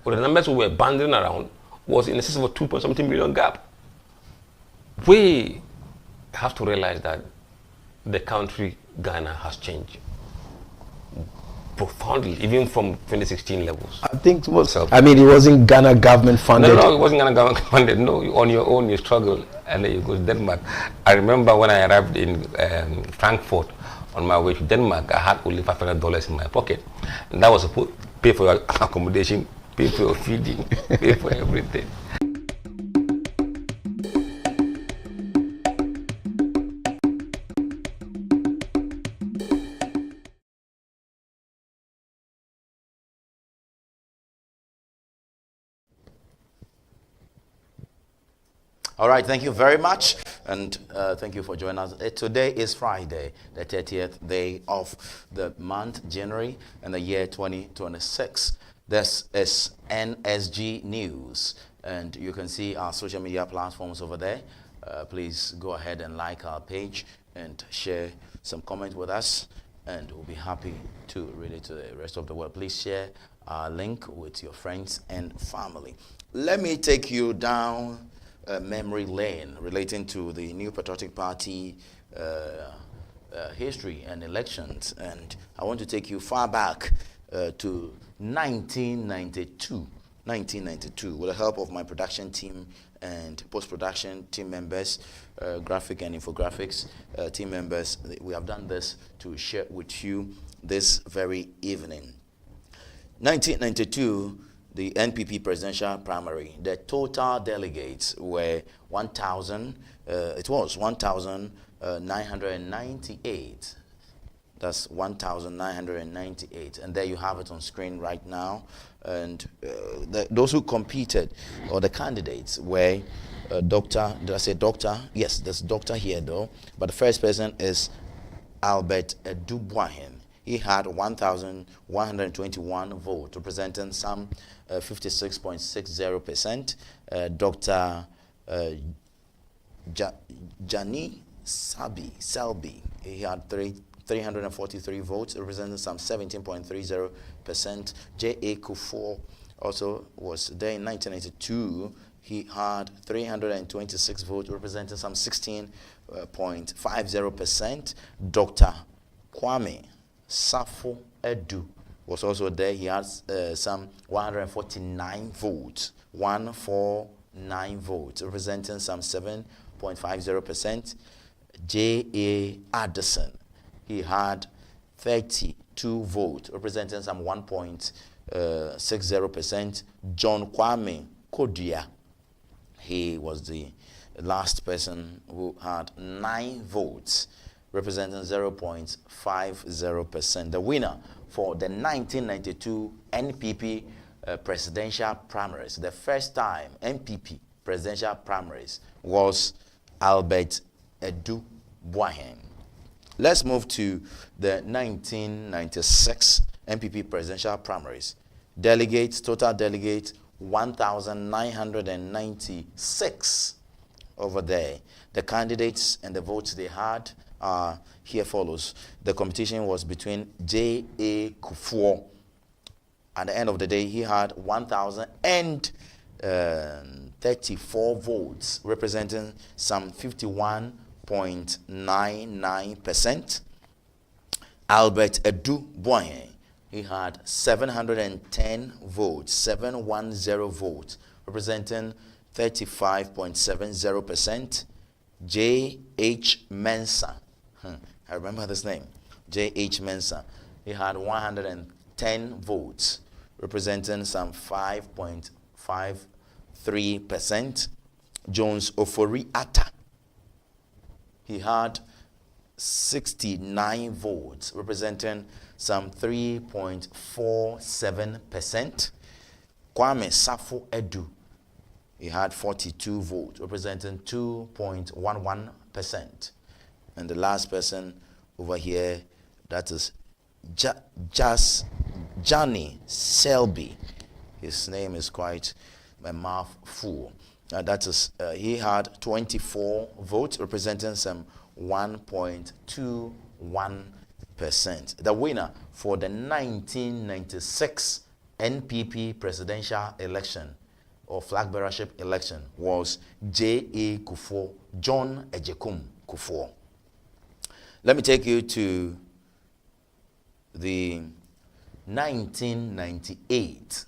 J: But the numbers we were banding around was in excess of a 2.something million gap. We have to realize that the country, Ghana, has changed profoundly, even from 2016 levels.
K: I think it wasn't Ghana government funded.
J: No, it wasn't Ghana government funded. No, on your own you struggle, and then you go to Denmark. I remember when I arrived in Frankfurt on my way to Denmark, I had only $500 in my pocket, and that was supposed to pay for your accommodation, pay for your feeding, pay for everything.
A: All right, thank you very much, and thank you for joining us. Today is Friday, the 30th day of the month, January, and the year 2026. This is NSG News, and you can see our social media platforms over there. Please go ahead and like our page and share some comments with us, and we'll be happy to read it to the rest of the world. Please share our link with your friends and family. Let me take you down memory lane relating to the New Patriotic Party history and elections, and I want to take you far back to 1992 with the help of my production team and post-production team members, graphic and infographics team members. We have done this to share with you this very evening. 1992, the NPP presidential primary, the total delegates were 1,998. That's 1,998. And there you have it on screen right now. And those who competed, or the candidates, were Doctor, did I say doctor? Yes, there's doctor here though. But the first person is Albert Dubois. He had 1,121 votes, representing some 56.60%. Dr. Jani Selby, he had 343 votes, representing some 17.30%. J.A. Kufuor also was there in 1982. He had 326 votes, representing some 16.50%. Dr. Kwame Safo Edu was also there. He had some 149 votes, 149 votes, representing some 7.50%. J.A. Addison, he had 32 votes, representing some 1.60%. John Kwame Kodia, he was the last person who had 9 votes, representing 0.50%. The winner for the 1992 NPP presidential primaries, the first time NPP presidential primaries, was Albert Edu Boahen. Let's move to the 1996 NPP presidential primaries. Delegates, total delegates, 1,996 over there. The candidates and the votes they had are here follows. The competition was between J.A. Kufuor. At the end of the day, he had 1,034 votes, representing some 51.99%. Albert Edu Boahen, he had 710 votes, 710 votes, representing 35.70%. J.H. Mensah, I remember this name, J.H. Mensah, he had 110 votes, representing some 5.53%. Jones Ofori Atta, he had 69 votes, representing some 3.47%. Kwame Safo Edu, he had 42 votes, representing 2.11%. And the last person over here, that is Johnny Selby. His name is quite a mouthful. That is, he had 24 votes, representing some 1.21%. The winner for the 1996 NPP presidential election or flag bearership election was J.A. Kufuor, John Ejekum Kufuor. Let me take you to the 1998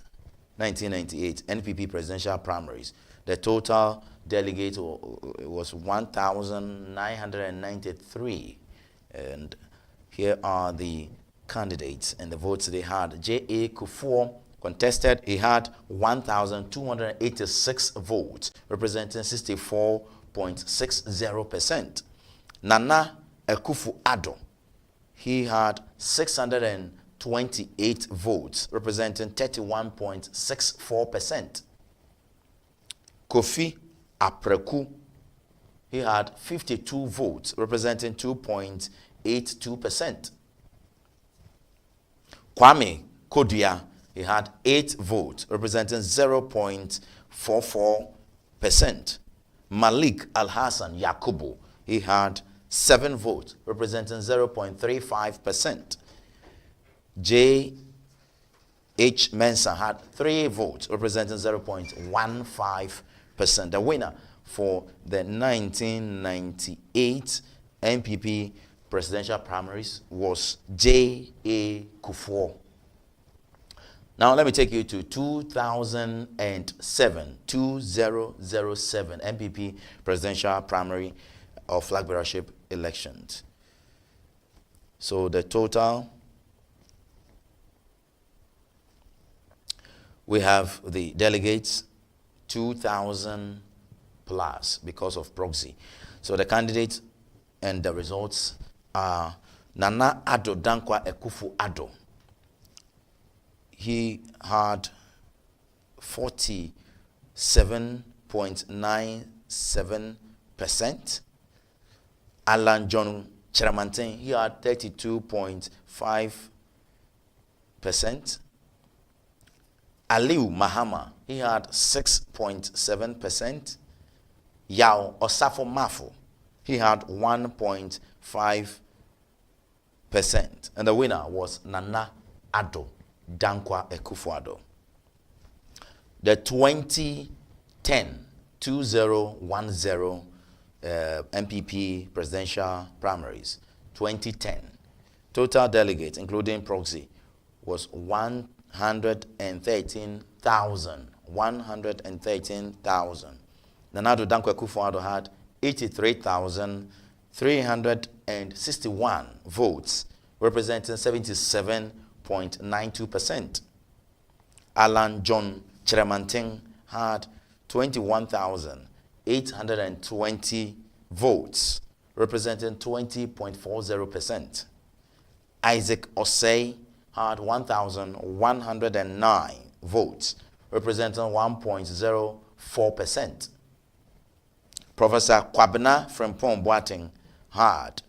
A: NPP presidential primaries. The total delegate was 1,993. And here are the candidates and the votes they had. J.A. Kufuor contested. He had 1,286 votes, representing 64.60%. Nana Akufo-Addo, he had 628 votes, representing 31.64%. Kofi Apreku, he had 52 votes, representing 2.82%. Kwame Kodia, he had 8 votes, representing 0.44%. Malik Al-Hassan Yakubu, he had 7 votes, representing 0.35%. J.H. Mensah had 3 votes, representing 0.15%. The winner for the 1998 NPP presidential primaries was J.A. Kufuor. Now let me take you to 2007 NPP presidential primary or flag bearership elections. So the total, we have the delegates 2,000 plus because of proxy. So the candidates and the results are Nana Addo Dankwa Akufo-Addo. He had 47.97%. Alan John Cheramantin, he had 32.5%. Aliu Mahama, he had 6.7%. Yao Osafo Mafo, he had 1.5%. And the winner was Nana Addo Dankwa Akufo-Addo. The 2010 NPP presidential primaries, 2010. Total delegates, including proxy, was 113,000. 113,000. Nana Addo Dankwa Akufo-Addo had 83,361 votes, representing 77.92%. Alan John Kyerematen had 21,820 votes, representing 20.40%. Isaac Osei had 1,109 votes, representing 1.04%. Professor Kwabena Frimpong Boateng had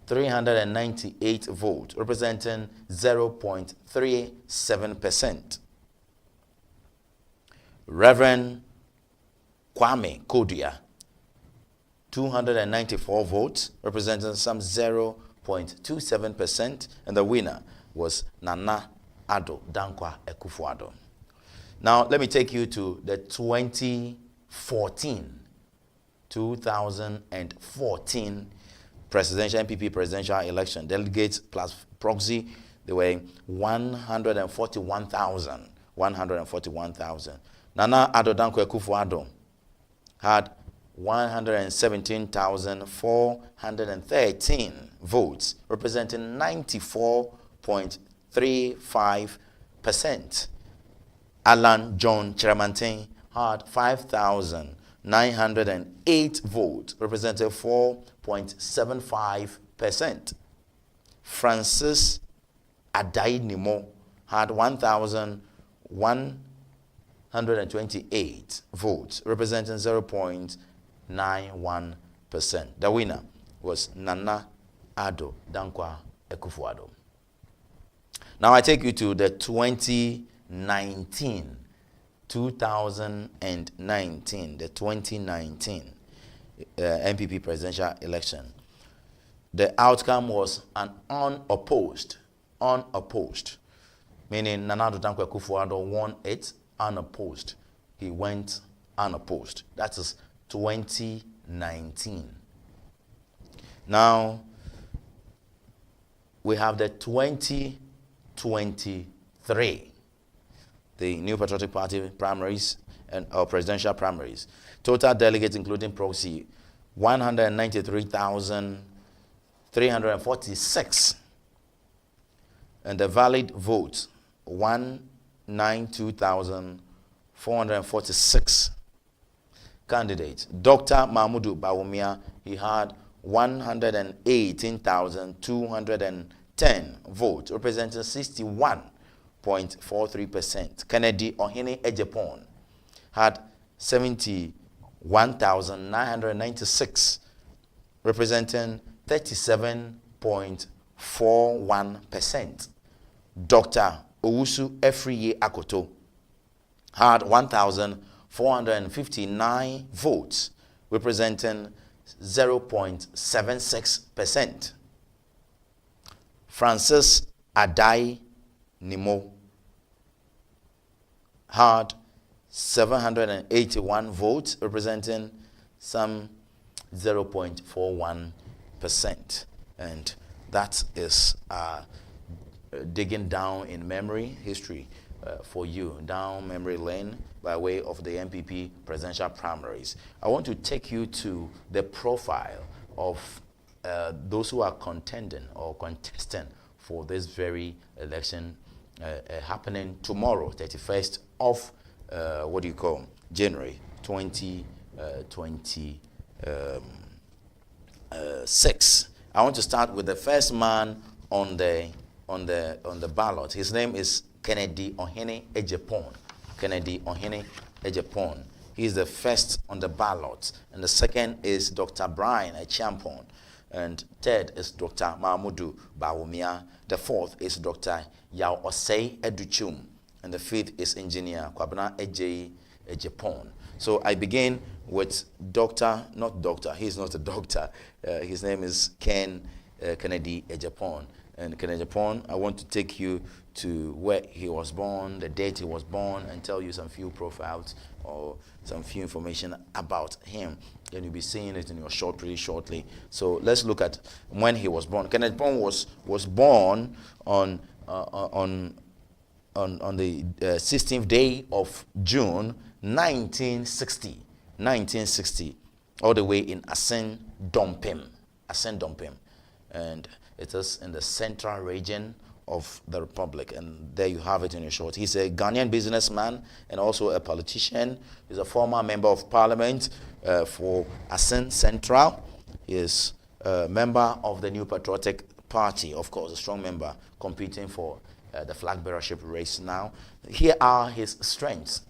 A: 398 votes, representing 0.37%. Reverend Kwame Kodia, 294 votes, representing some 0.27%, and the winner was Nana Addo Dankwa Akufo-Addo. Now, let me take you to the 2014 presidential NPP presidential election. Delegates plus proxy, they were 141,000. 141,000. Nana Addo Dankwa Akufo-Addo had 117,413 votes, representing 94.35%. Alan John Kyerematen had 5,908 votes, representing 4.75%. Francis Adai Nimo had 1,128 votes, representing 0.91%. The winner was Nana Addo Dankwa Akufo-Addo. Now I take you to the 2019, the 2019 NPP presidential election. The outcome was an unopposed, meaning Nana Addo Dankwa Akufo-Addo won it unopposed. He went unopposed. That is 2019. Now, we have the 2023, the New Patriotic Party primaries and presidential primaries. Total delegates, including proxy, 193,346. And the valid votes, 192,446. Candidates. Dr. Mahmudu Bawumia, he had 118,210 votes, representing 61.43%. Kennedy Ohene Ejepon had 71,996, representing 37.41%. Dr. Owusu Efriye Akoto had 1,459 votes, representing 0.76%. Francis Adai Nimo had 781 votes, representing some 0.41%. And that is digging down in memory history for you, down memory lane by way of the NPP presidential primaries. I want to take you to the profile of those who are contending or contesting for this very election happening tomorrow, 31st of January 2026. I want to start with the first man on the ballot. His name is Kennedy Ohene Ejepon. Kennedy Ohene Ejepon. He is the first on the ballot, and the second is Dr. Brian Echiampon, and third is Dr. Mahmudu Bawumia. The fourth is Dr. Yao Osei Educhum, and the fifth is Engineer Kwabena Ejepon. So I begin with he's not a doctor. His name is Kennedy Ejepon. And Kennedy Ejepon, I want to take you to where he was born, the date he was born, and tell you some few profiles or some few information about him. And you'll be seeing it in your short pretty shortly. So let's look at when he was born. Kenneth Bond was born on the 16th day of June 1960, all the way in Asante, and it is in the central region of the Republic. And there you have it in your short. He's a Ghanaian businessman and also a politician. He's a former member of parliament for Asante Central. He is a member of the New Patriotic Party, of course, a strong member, competing for the flag bearership race now. Here are his strengths.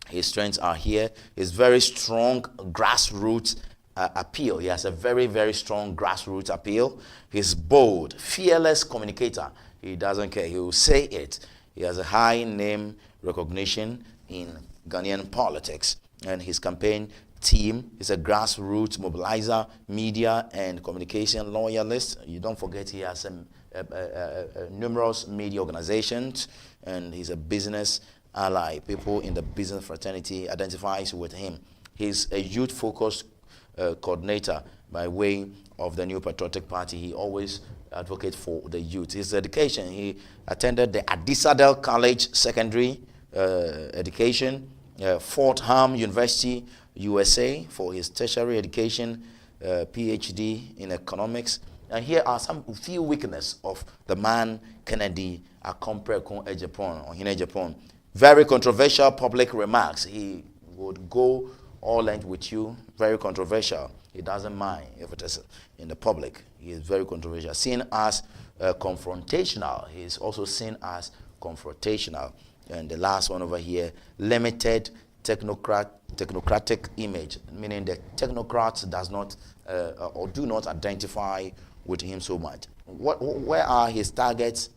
A: His strengths are here. His very strong grassroots appeal. He has a very, very strong grassroots appeal. He's bold, fearless communicator. He doesn't care. He will say it. He has a high name recognition in Ghanaian politics. And his campaign team is a grassroots mobilizer, media and communication loyalist. You don't forget he has numerous media organizations, and he's a business ally. People in the business fraternity identifies with him. He's a youth-focused coordinator by way of the New Patriotic Party. He always advocates for the youth. His education, he attended the Adisadel College Secondary Education, Fordham University, USA for his tertiary education, PhD in economics. And here are some few weaknesses of the man Kennedy Akompre Ejapon. Very controversial public remarks. He would go all length with you. Very controversial. He doesn't mind if it is in the public. He is very controversial. Seen as confrontational. He is also seen as confrontational. And the last one over here, limited technocratic image, meaning the technocrats does not or do not identify with him so much. Where are his targets?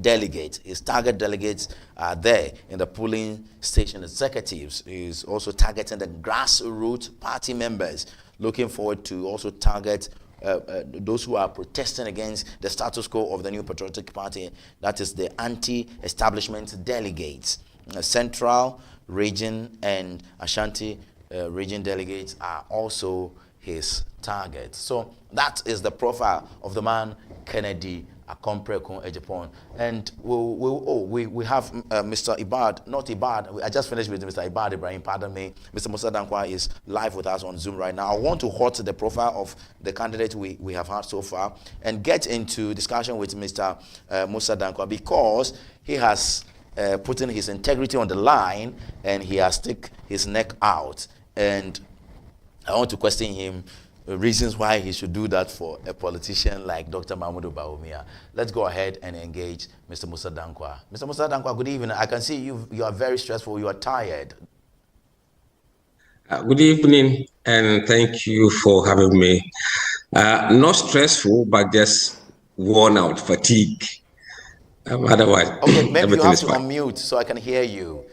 A: Delegates. His target delegates are there in the polling station executives. He's also targeting the grassroots party members, looking forward to also target those who are protesting against the status quo of the New Patriotic Party. That is the anti-establishment delegates. Central region and Ashanti region delegates are also his targets. So that is the profile of the man Kennedy Akompre Ejapon. And we have Mr. Ibad, not Ibad, I just finished with Mr. Ibad Ibrahim, pardon me. Mr. Musa Dankwa is live with us on Zoom right now. I want to hot the profile of the candidate we have had so far and get into discussion with Mr. Musa Dankwa, because he has put in his integrity on the line and he has stick his neck out. And I want to question him reasons why he should do that for a politician like Dr. Mahmoud Bawumia. Let's go ahead and engage Mr. Musa Dankwa. Mr. Musa Dankwa, good evening. I can see you are very stressful. You are tired.
L: Good evening, and thank you for having me. Not stressful, but just worn out, fatigue. Otherwise,
A: okay, maybe you have to
L: fine.
A: unmute so I can hear you.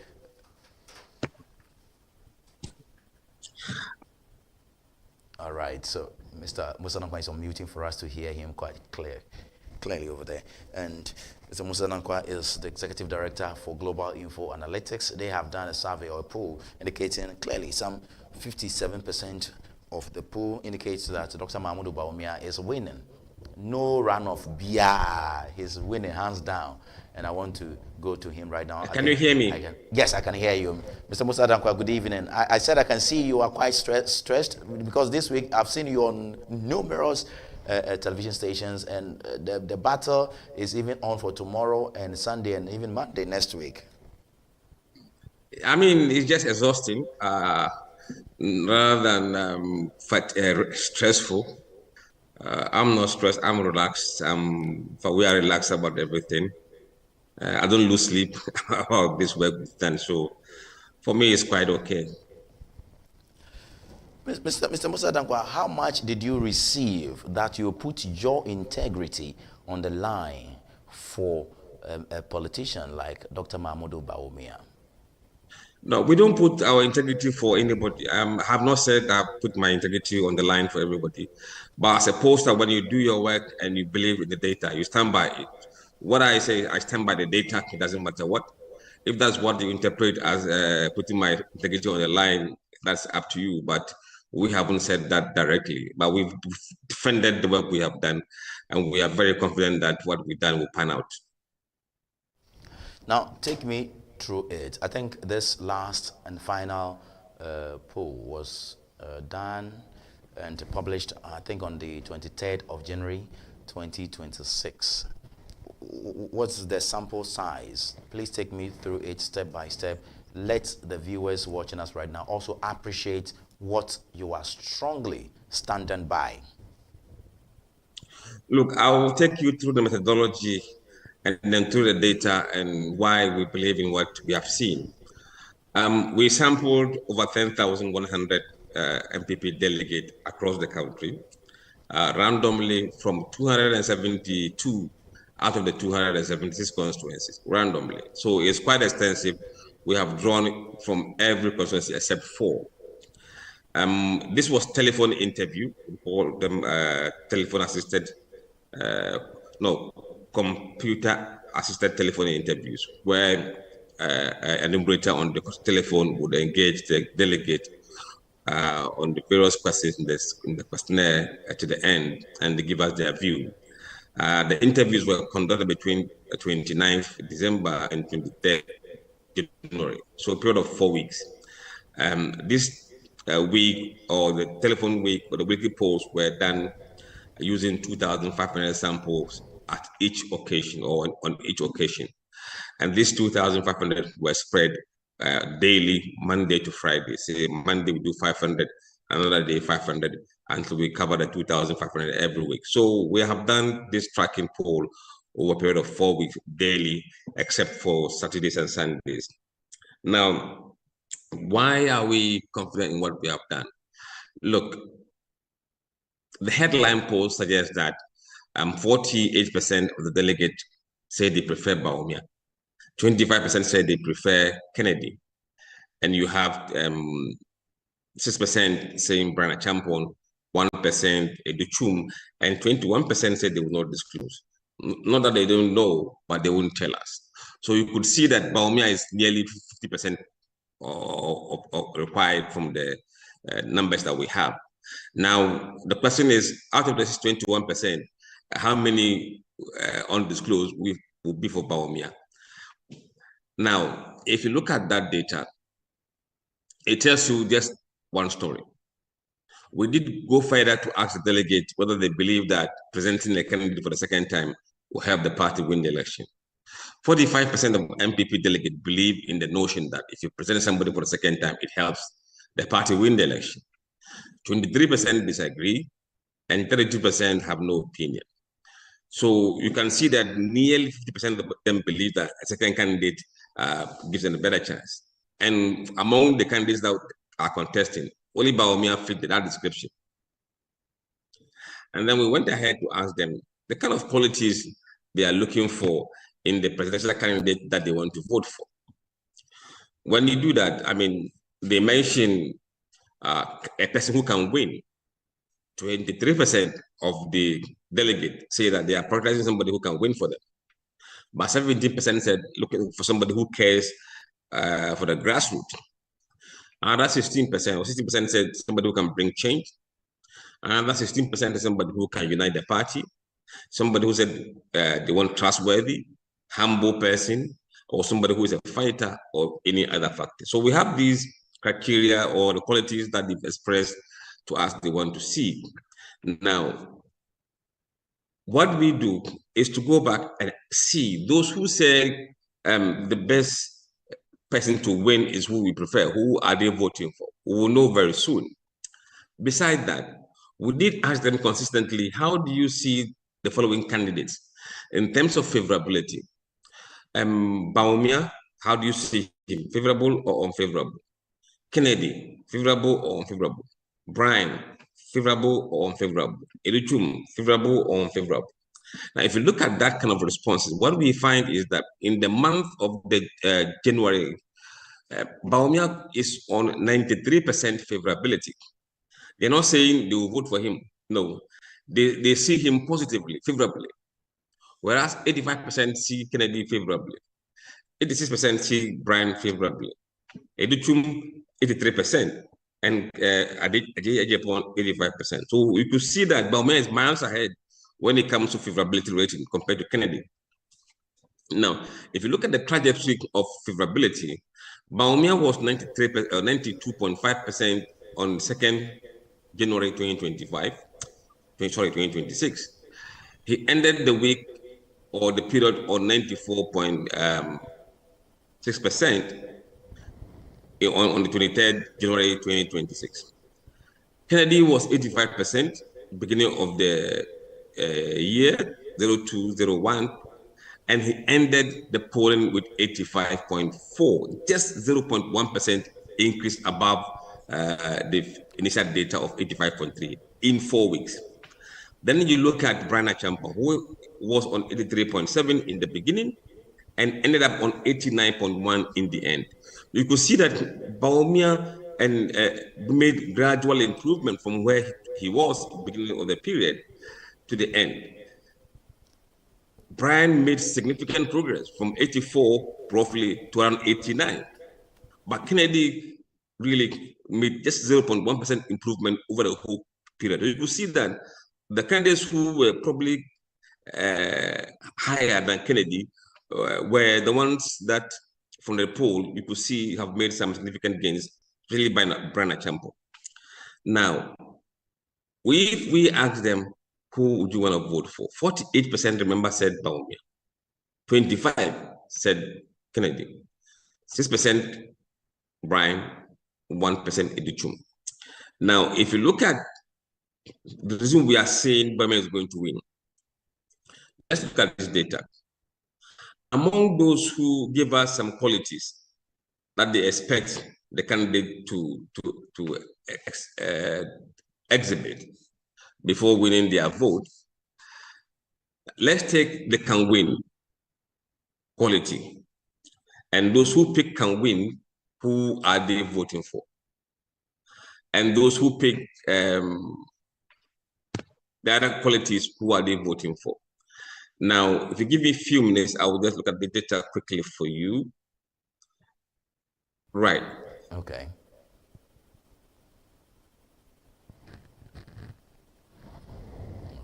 A: All right, so Mr. Musa Dankwa is unmuting for us to hear him quite clearly over there. And Mr. Musa Dankwa is the Executive Director for Global Info Analytics. They have done a survey or a poll indicating clearly some 57% of the poll indicates that Dr. Mahmoud Bawumia is winning. No runoff, he's winning hands down. And I want to go to him right now.
L: Can you hear me?
A: Yes, I can hear you. Mr. Musa Dankwa, good evening. I said I can see you are quite stressed because this week I've seen you on numerous television stations, and the battle is even on for tomorrow and Sunday and even Monday next week.
L: I mean, it's just exhausting rather than stressful. I'm not stressed. I'm relaxed. But we are relaxed about everything. I don't lose sleep about this work done. So for me, it's quite okay.
A: Mr. Musa Dankwa, how much did you receive that you put your integrity on the line for a politician like Dr. Mahmoud Bawumia?
L: No, we don't put our integrity for anybody. I have not said I put my integrity on the line for everybody. But as a poster, when you do your work and you believe in the data, you stand by it. What I say, I stand by the data. It doesn't matter what. If that's what you interpret as putting my integrity on the line, that's up to you. But we haven't said that directly. But we've defended the work we have done, and we are very confident that what we've done will pan out.
A: Now, take me through it. I think this last and final poll was done and published, I think, on the 23rd of January, 2026. What's the sample size? Please take me through it step by step. Let the viewers watching us right now also appreciate what you are strongly standing by.
L: Look, I will take you through the methodology and then through the data and why we believe in what we have seen. We sampled over 10,100 NPP delegates across the country, randomly from 272 out of the 276 constituencies, randomly. So it's quite extensive. We have drawn from every constituency except 4. This was telephone interview. We call them telephone assisted, computer assisted telephone interviews, where an operator on the telephone would engage the delegate on the various questions in the questionnaire to the end, and they give us their view. The interviews were conducted between 29th December and 23rd January, so a period of 4 weeks. This week, or the telephone week, or the weekly polls were done using 2,500 samples at each occasion, or on each occasion. And these 2,500 were spread daily, Monday to Friday. Say Monday we do 500, another day 500, until we cover the 2,500 every week. So we have done this tracking poll over a period of 4 weeks daily, except for Saturdays and Sundays. Now, why are we confident in what we have done? Look, the headline poll suggests that 48% of the delegates say they prefer Bawumia. 25% say they prefer Kennedy. And you have 6% saying Brana Champon, 1% Educhum, and 21% said they will not disclose. Not that they don't know, but they won't tell us. So you could see that Bawumia is nearly 50% required from the numbers that we have. Now, the question is, out of this 21%, how many undisclosed will be for Bawumia? Now, if you look at that data, it tells you just one story. We did go further to ask the delegates whether they believe that presenting a candidate for the second time will help the party win the election. 45% of NPP delegates believe in the notion that if you present somebody for the second time, it helps the party win the election. 23% disagree, and 32% have no opinion. So you can see that nearly 50% of them believe that a second candidate gives them a better chance. And among the candidates that are contesting, only Bawumia fit that description. And then we went ahead to ask them the kind of qualities they are looking for in the presidential candidate that they want to vote for. When you do that, I mean, they mention a person who can win. 23% of the delegates say that they are prioritizing somebody who can win for them. But 17% said looking for somebody who cares for the grassroots. Another 16% or 60% said somebody who can bring change. Another 16% is somebody who can unite the party. Somebody who said they want trustworthy, humble person, or somebody who is a fighter, or any other factor. So we have these criteria or the qualities that they've expressed to us they want to see. Now, what we do is to go back and see those who say the best person to win is who we prefer. Who are they voting for? We will know very soon. Besides that, we did ask them consistently, how do you see the following candidates in terms of favorability? Bawumia, how do you see him? Favorable or unfavorable? Kennedy, favorable or unfavorable? Brian, favorable or unfavorable? Educhum, favorable or unfavorable? Now, if you look at that kind of responses, what we find is that in the month of the January, Bawumia is on 93% favorability. They're not saying they will vote for him. No, they see him positively, favorably. whereas 85% see Kennedy favorably, 86% see Brian favorably, Educhum 83%, and Ajay 85%. So you could see that Bawumia is miles ahead when it comes to favorability rating compared to Kennedy. Now, if you look at the trajectory of favorability, Bawumia was 92.5% on 2nd January 2026. He ended the week or the period on 94.6% on the 23rd January 2026. Kennedy was 85% beginning of the year 0201, and he ended the polling with 85.4, just 0.1% increase above the initial data of 85.3 in 4 weeks. Then you look at Brian Achampa, who was on 83.7 in the beginning and ended up on 89.1 in the end. You could see that Bawumia made gradual improvement from where he was at the beginning of the period to the end. Brian made significant progress from 84 roughly to around 89. But Kennedy really made just 0.1% improvement over the whole period. You could see that the candidates who were probably higher than Kennedy were the ones that from the poll you could see have made some significant gains, really by Brian Achampa. Now, if we ask them, who would you want to vote for? 48% remember said Bawumia, 25% said Kennedy, 6% Brian, 1% Edichum. Now, if you look at the reason we are saying Bawumia is going to win, let's look at this data. Among those who give us some qualities that they expect the candidate to exhibit before winning their vote, let's take the can win quality. And those who pick can win, who are they voting for? And those who pick the other qualities, who are they voting for? Now, if you give me a few minutes, I will just look at the data quickly for you. Right.
A: Okay.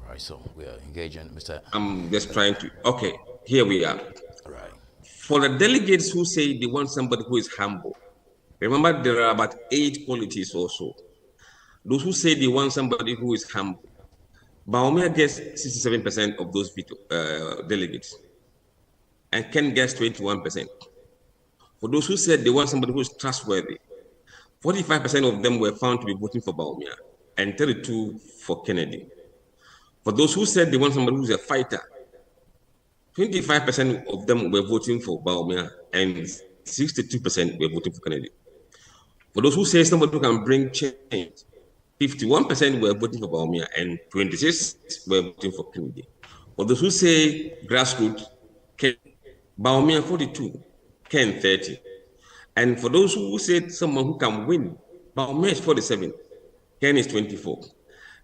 A: All right, so we are engaging, Mr.
L: I'm just trying to, okay, here we are.
A: All right.
L: For the delegates who say they want somebody who is humble, remember there are about 8 qualities also. Those who say they want somebody who is humble, Bawumia gets 67% of those delegates, and Ken gets 21%. For those who said they want somebody who is trustworthy, 45% of them were found to be voting for Bawumia, and 32% for Kennedy. For those who said they want somebody who's a fighter, 25% of them were voting for Bawumia, and 62% were voting for Kennedy. For those who say somebody who can bring change, 51% were voting for Bawumia and 26% were voting for Kennedy. For those who say grassroots, Bawumia 42%, Ken 30%. And for those who said someone who can win, Bawumia is 47%, Ken is 24%.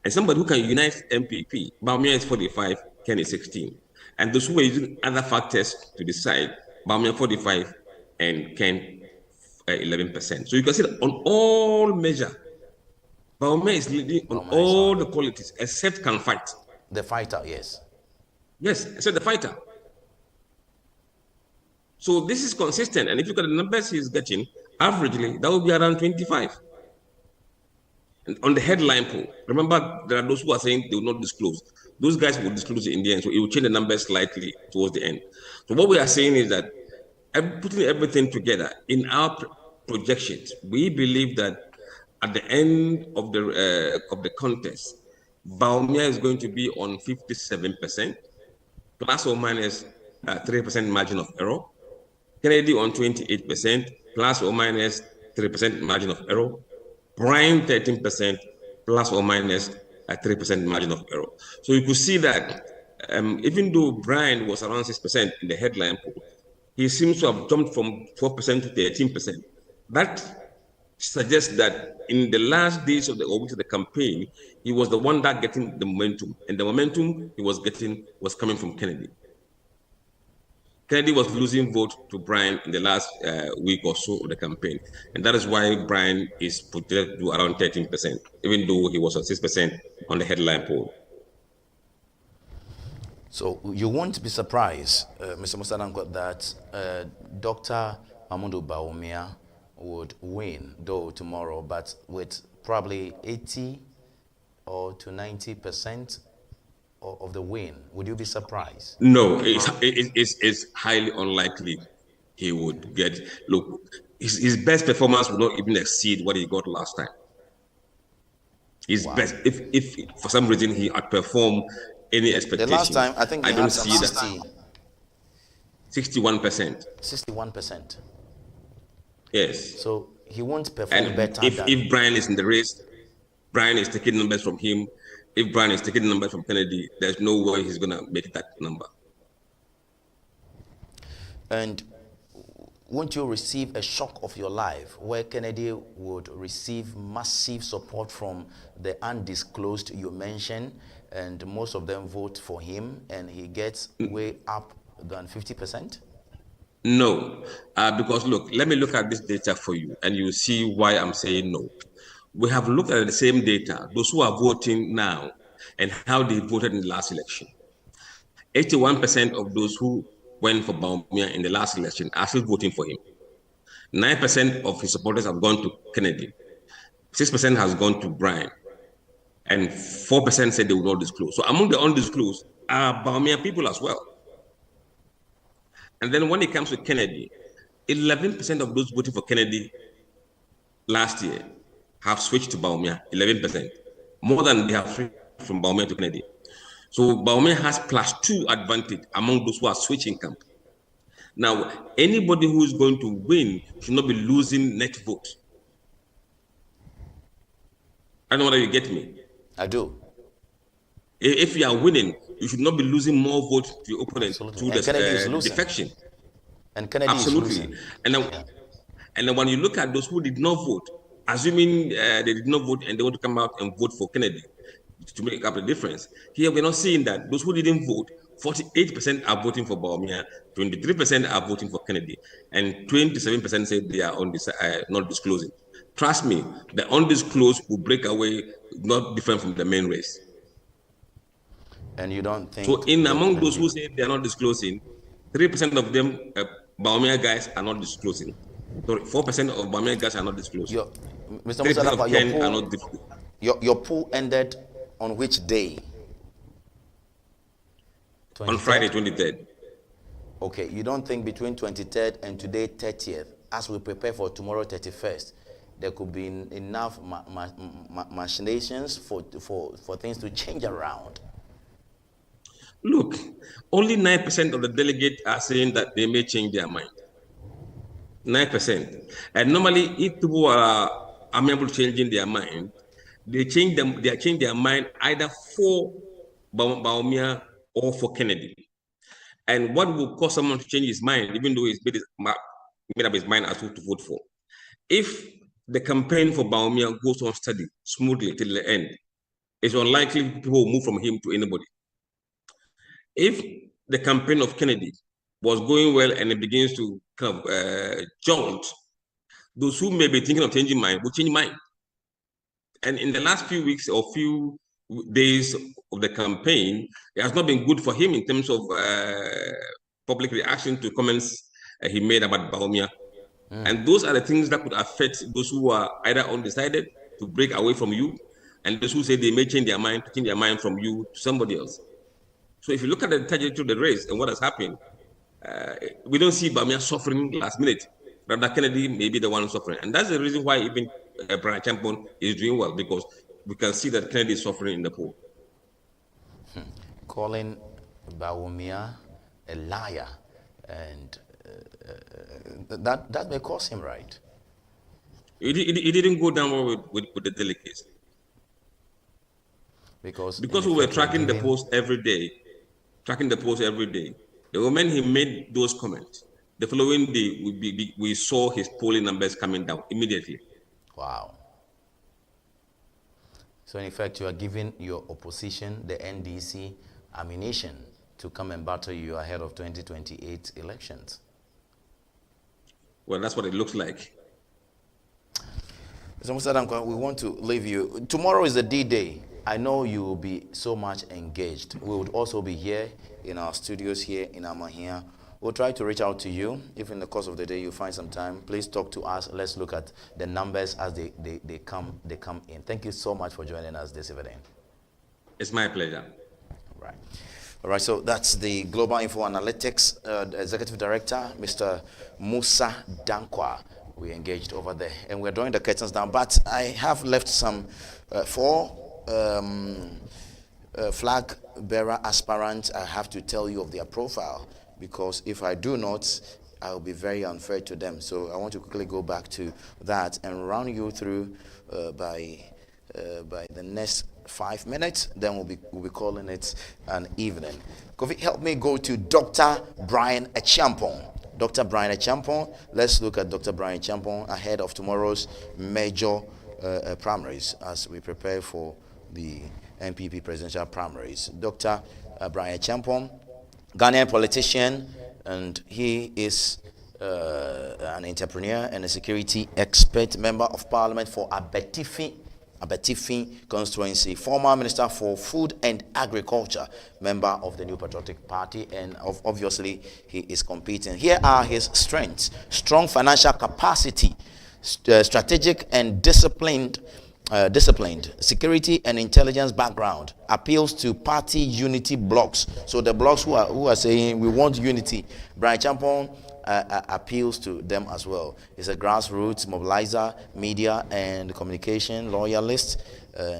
L: And somebody who can unite NPP, Bawumia is 45%, Ken is 16%. And those who were using other factors to decide, Bawumia 45% and Ken 11%. So you can see that on all measures, Bawumia is leading on all the qualities except can fight.
A: The fighter, yes.
L: Yes, except the fighter. So this is consistent. And if you look at the numbers he's getting, averagely, that will be around 25. And on the headline poll, remember, there are those who are saying they will not disclose. Those guys will disclose in the end, so it will change the numbers slightly towards the end. So what we are saying is that putting everything together in our projections, we believe that at the end of the contest, Bawumia is going to be on 57%, plus or minus 3% margin of error. Kennedy on 28%, plus or minus 3% margin of error. Brian 13%, plus or minus 3% margin of error. So you could see that even though Brian was around 6% in the headline poll, he seems to have jumped from 4% to 13%. That suggests that in the last days of the weeks of the campaign, he was the one that getting the momentum, and the momentum he was getting was coming from Kennedy. Kennedy was losing vote to Brian in the last week or so of the campaign. And that is why Brian is projected to around 13%, even though he was at 6% on the headline poll.
A: So you won't be surprised, Mr. Musadanko, that Dr. Mahmoud Bawumia would win, though tomorrow, but with probably 80 or to 90% of the win. Would you be surprised?
L: No, it's highly unlikely he would get. Look, his best performance will not even exceed what he got last time. His best, if for some reason he outperformed any expectation.
A: The last time, I think he
L: don't
A: had
L: see 61%.
A: 61%.
L: Yes.
A: So he won't perform
L: and
A: better.
L: If Brian is in the race, Brian is taking numbers from him. If Brian is taking numbers from Kennedy, there's no way he's going to make that number.
A: And won't you receive a shock of your life where Kennedy would receive massive support from the undisclosed you mentioned, and most of them vote for him, and he gets way up than 50%?
L: No, because look, let me look at this data for you, and you see why I'm saying no. We have looked at the same data, those who are voting now, and how they voted in the last election. 81% of those who went for Bawumia in the last election are still voting for him. 9% of his supporters have gone to Kennedy. 6% has gone to Brian. And 4% said they will not disclose. So among the undisclosed are Bawumia people as well. And then when it comes to Kennedy, 11% of those voting for Kennedy last year have switched to Bawumia, 11%. More than they have switched from Bawumia to Kennedy. So Bawumia has +2 advantage among those who are switching camp. Now, anybody who is going to win should not be losing net vote. I don't know whether you get me.
A: I do.
L: If you are winning, you should not be losing more votes to your opponent through the defection.
A: And Kennedy
L: Absolutely.
A: is losing.
L: And then when you look at those who did not vote, assuming they did not vote and they want to come out and vote for Kennedy to make up the difference, here we're not seeing that. Those who didn't vote, 48% are voting for Bawumia, 23% are voting for Kennedy, and 27% say they are not disclosing. Trust me, the undisclosed will break away, not different from the main race.
A: And you don't think...
L: So among those who say they are not disclosing, 3% of them, Bawumia guys, are not disclosing. Sorry, 4% of Bawumia guys are not disclosing.
A: Mr. Musadanko, your poll ended on which day?
L: 23rd? On Friday, 23rd.
A: Okay, you don't think between 23rd and today, 30th, as we prepare for tomorrow, 31st, there could be enough machinations for things to change around?
L: Look, only 9% of the delegates are saying that they may change their mind. 9%. And normally, if people are amenable to changing their mind, they change their mind either for Bawumia or for Kennedy. And what will cause someone to change his mind, even though he's made up his mind as who to vote for? If the campaign for Bawumia goes on steady, smoothly till the end, it's unlikely people will move from him to anybody. If the campaign of Kennedy was going well and it begins to kind of jolt, those who may be thinking of changing mind will change mind. And in the last few weeks or few days of the campaign, it has not been good for him in terms of public reaction to comments he made about Bawumia. And those are the things that could affect those who are either undecided to break away from you, and those who say they may change their mind from you to somebody else. So if you look at the trajectory of the race and what has happened, we don't see Bawumia suffering last minute. Rather, Kennedy may be the one suffering. And that's the reason why even Brian Champon is doing well, because we can see that Kennedy is suffering in the poll.
A: Calling Bawumia a liar, and that may cost him, right?
L: It didn't go down well with the delegates. Because we were tracking the polls every day. The moment he made those comments, the following day we saw his polling numbers coming down immediately.
A: Wow. So in effect, you are giving your opposition, the NDC, ammunition to come and battle you ahead of 2028 elections?
L: Well, that's what it looks like.
A: Mr. Musa Dankwa, we want to leave you. Tomorrow is the D-Day. I know you will be so much engaged. We would also be here in our studios here in Amahia. We'll try to reach out to you. If in the course of the day you find some time, please talk to us. Let's look at the numbers as they come in. Thank you so much for joining us this evening.
L: It's my pleasure.
A: Right. All right, so that's the Global Info Analytics Executive Director, Mr. Musa Dankwa. We engaged over there, and we're drawing the curtains down. But I have left some four flag bearer aspirants. I have to tell you of their profile, because if I do not, I will be very unfair to them. So I want to quickly go back to that and run you through by the next 5 minutes. Then we'll be calling it an evening. Kofi, help me go to Dr. Brian Achampong. Dr. Brian Achampong. Let's look at Dr. Brian Achampong ahead of tomorrow's major primaries as we prepare for the NPP presidential primaries. Dr. Brian Achampong, Ghanaian politician, and he is an entrepreneur and a security expert, member of parliament for Abetifi constituency, former minister for food and agriculture, member of the New Patriotic Party, and obviously he is competing. Here are his strengths: strong financial capacity, strategic and disciplined security and intelligence background, appeals to party unity blocs. So the blocs who are saying we want unity, Brian Champon appeals to them as well. He's a grassroots mobilizer, media and communication loyalist.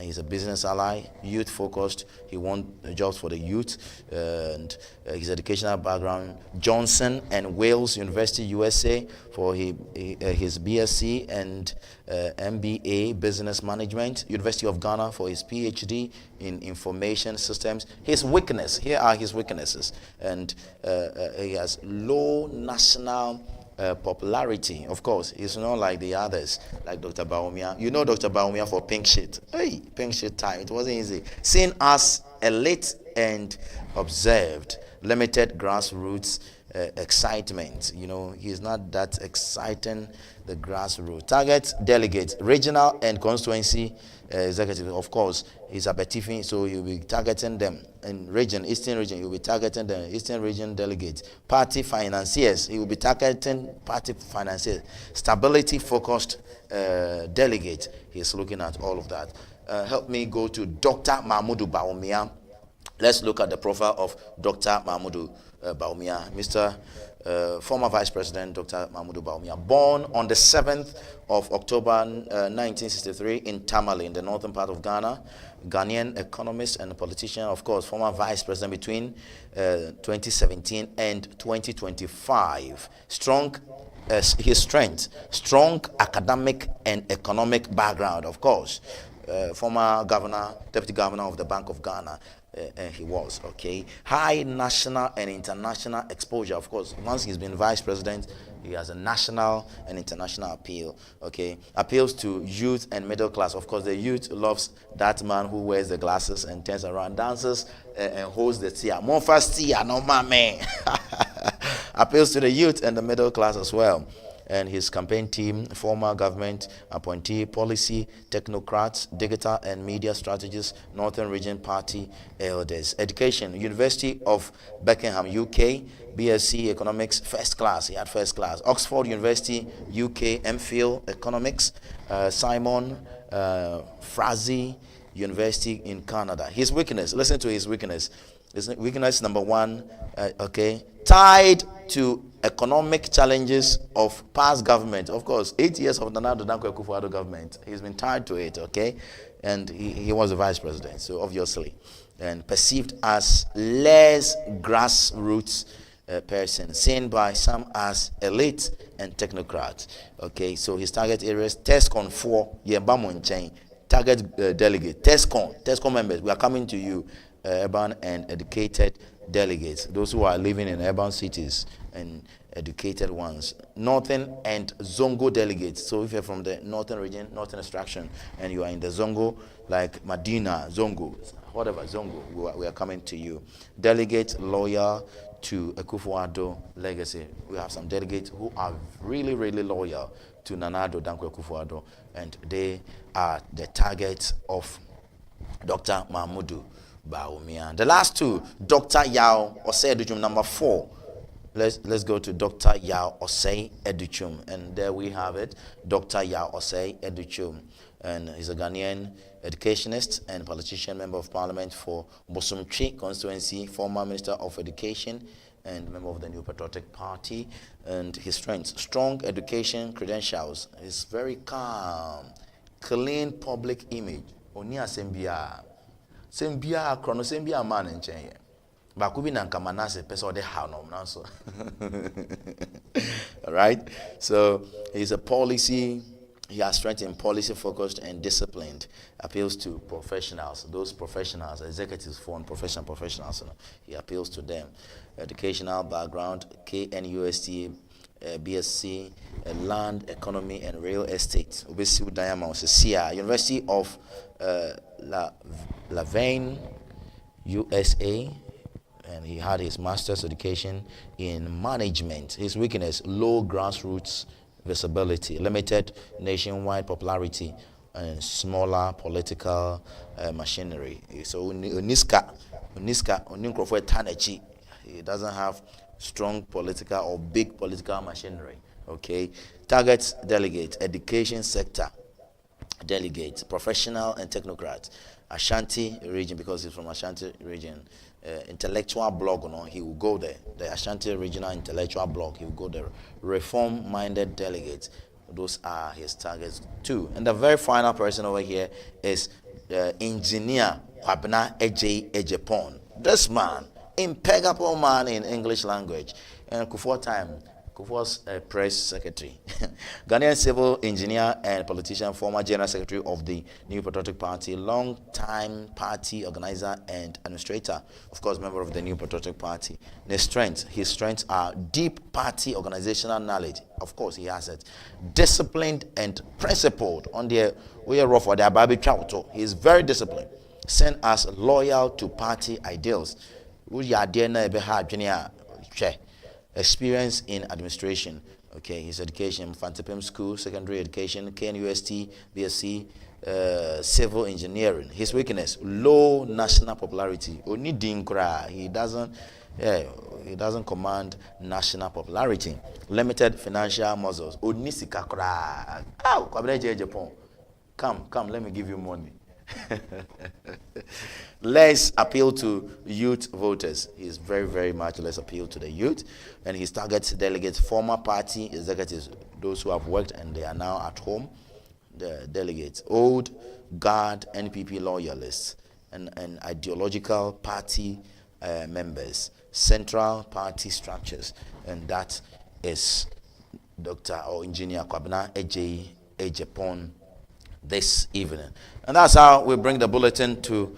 A: He's a business ally, youth focused. He wants jobs for the youth, and his educational background: Johnson and Wales University, USA, for his BSc and MBA Business Management. University of Ghana for his PhD in Information Systems. His weakness: here are his weaknesses, and he has low national popularity. Of course, he's not like the others, like Dr. Baumia. You know Dr. Baumia for pink shit. Hey, pink shit time. It wasn't easy. Seen as elite and observed, limited grassroots excitement. You know, he's not that exciting, the grassroots. Target delegates, regional and constituency executive. Of course, he's a Betifi, so he'll be targeting them. In region, Eastern region, he'll be targeting the Eastern region delegates. Party financiers, he will be targeting party financiers. Stability focused delegate, he's looking at all of that. Help me go to Dr. Mahmoudou Baumia. Let's look at the profile of Dr. Mahmoudou Baumia. Mr. Former Vice President Dr. Mahmoudou Baumia, born on the 7th of October 1963 in Tamale, in the northern part of Ghana. Ghanaian economist and politician, of course, former Vice President between 2017 and 2025. His strength: strong academic and economic background, of course. Former governor, deputy governor of the Bank of Ghana. He was, okay. High national and international exposure, of course. Once he's been vice president, he has a national and international appeal, okay. Appeals to youth and middle class. Of course, the youth loves that man who wears the glasses and turns around, dances and holds the tia. More fast tia, no my man. Appeals to the youth and the middle class as well. And his campaign team: former government appointee, policy technocrats, digital and media strategists, Northern Region Party elders. Education: University of Beckenham, UK, BSc Economics, first class. He had first class. Oxford University, UK, MPhil Economics. Simon Fraser University in Canada. His weakness: listen to his weakness. His weakness number one, okay, tied to economic challenges of past government. Of course, 8 years of Nana Dankwa Akufo-Addo government, he's been tied to it, okay, and he was the vice president, so obviously, and perceived as less grassroots person, seen by some as elite and technocrat. Okay, so his target areas: TESCON 4, Yembamo Chain, target delegate, TESCON members, we are coming to you. Urban and educated delegates, those who are living in urban cities and educated ones. Northern and Zongo delegates. So if you're from the northern region, northern extraction, and you are in the Zongo, like Medina, Zongo, whatever, Zongo, we are coming to you. Delegates loyal to Akufo-Addo legacy. We have some delegates who are really, really loyal to Nana Addo Dankwa Akufo-Addo, and they are the targets of Dr. Mahmudu Bawumia. The last two, Dr. Yao Osei Educhum, number 4. Let's go to Dr. Yao Osei Educhum, and there we have it, Dr. Yao Osei Educhum, and he's a Ghanaian educationist and politician, member of parliament for Bosumtwi constituency, former minister of education, and member of the New Patriotic Party. And his strengths: strong education credentials, is very calm, clean public image. Oni asembia chrono sembia man nchen. Bakubi na nkamanase pesa ode hanom nanso. All right. So he's a policy. He has strength in policy focused and disciplined. Appeals to professionals, those professionals, executives, foreign professionals. You know, he appeals to them. Educational background: KNUST, BSc, land, economy, and real estate. Obesi Diamond, University of Laverne, USA. And he had his master's education in management. His weakness: low grassroots visibility, limited nationwide popularity, and smaller political machinery. So Oniska, he doesn't have strong political or big political machinery. Okay. Targets delegate: education sector delegate, professional and technocrat. Ashanti region, because he's from Ashanti region. Intellectual blog, he will go there. The Ashanti regional intellectual blog, he will go there. Reform-minded delegates, those are his targets too. And the very final person over here is engineer Kwabena Ejepon. This man, impeccable man in English language. And Kufuor's press secretary. Ghanaian civil engineer and politician, former general secretary of the New Patriotic Party, long-time party organizer and administrator, of course, member of the New Patriotic Party. His strengths are deep party organizational knowledge. Of course, he has it. Disciplined and principled. On the we are rough for the Ababi Chauto. He is very disciplined. Sent us loyal to party ideals. Experience in administration. Okay, his education: Fantipim School, secondary education, KNUST, BSc, civil engineering. His weakness: low national popularity. Only Dinkra, he doesn't command national popularity. Limited financial muscles. Onisikakra. Come, let me give you money. Less appeal to youth voters. He's very, very much less appeal to the youth, and his targets delegates: former party executives, those who have worked and they are now at home. The delegates: old guard NPP loyalists and ideological party members, central party structures, and that is Dr. or Engineer Kwabena Ejepon this evening. And that's how we bring the bulletin to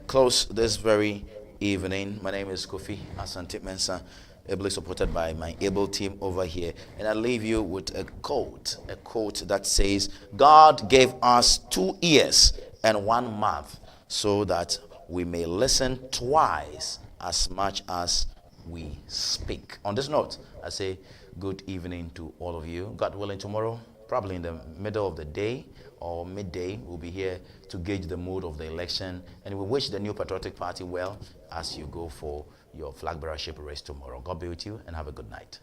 A: close this very evening. My name is Kofi Asante Mensah, ably supported by my able team over here. And I leave you with a quote that says, God gave us 2 ears and 1 mouth so that we may listen twice as much as we speak. On this note, I say good evening to all of you. God willing, tomorrow, probably in the middle of the day or midday, we'll be here to gauge the mood of the election, and we wish the New Patriotic Party well as you go for your flag bearership race tomorrow. God be with you and have a good night.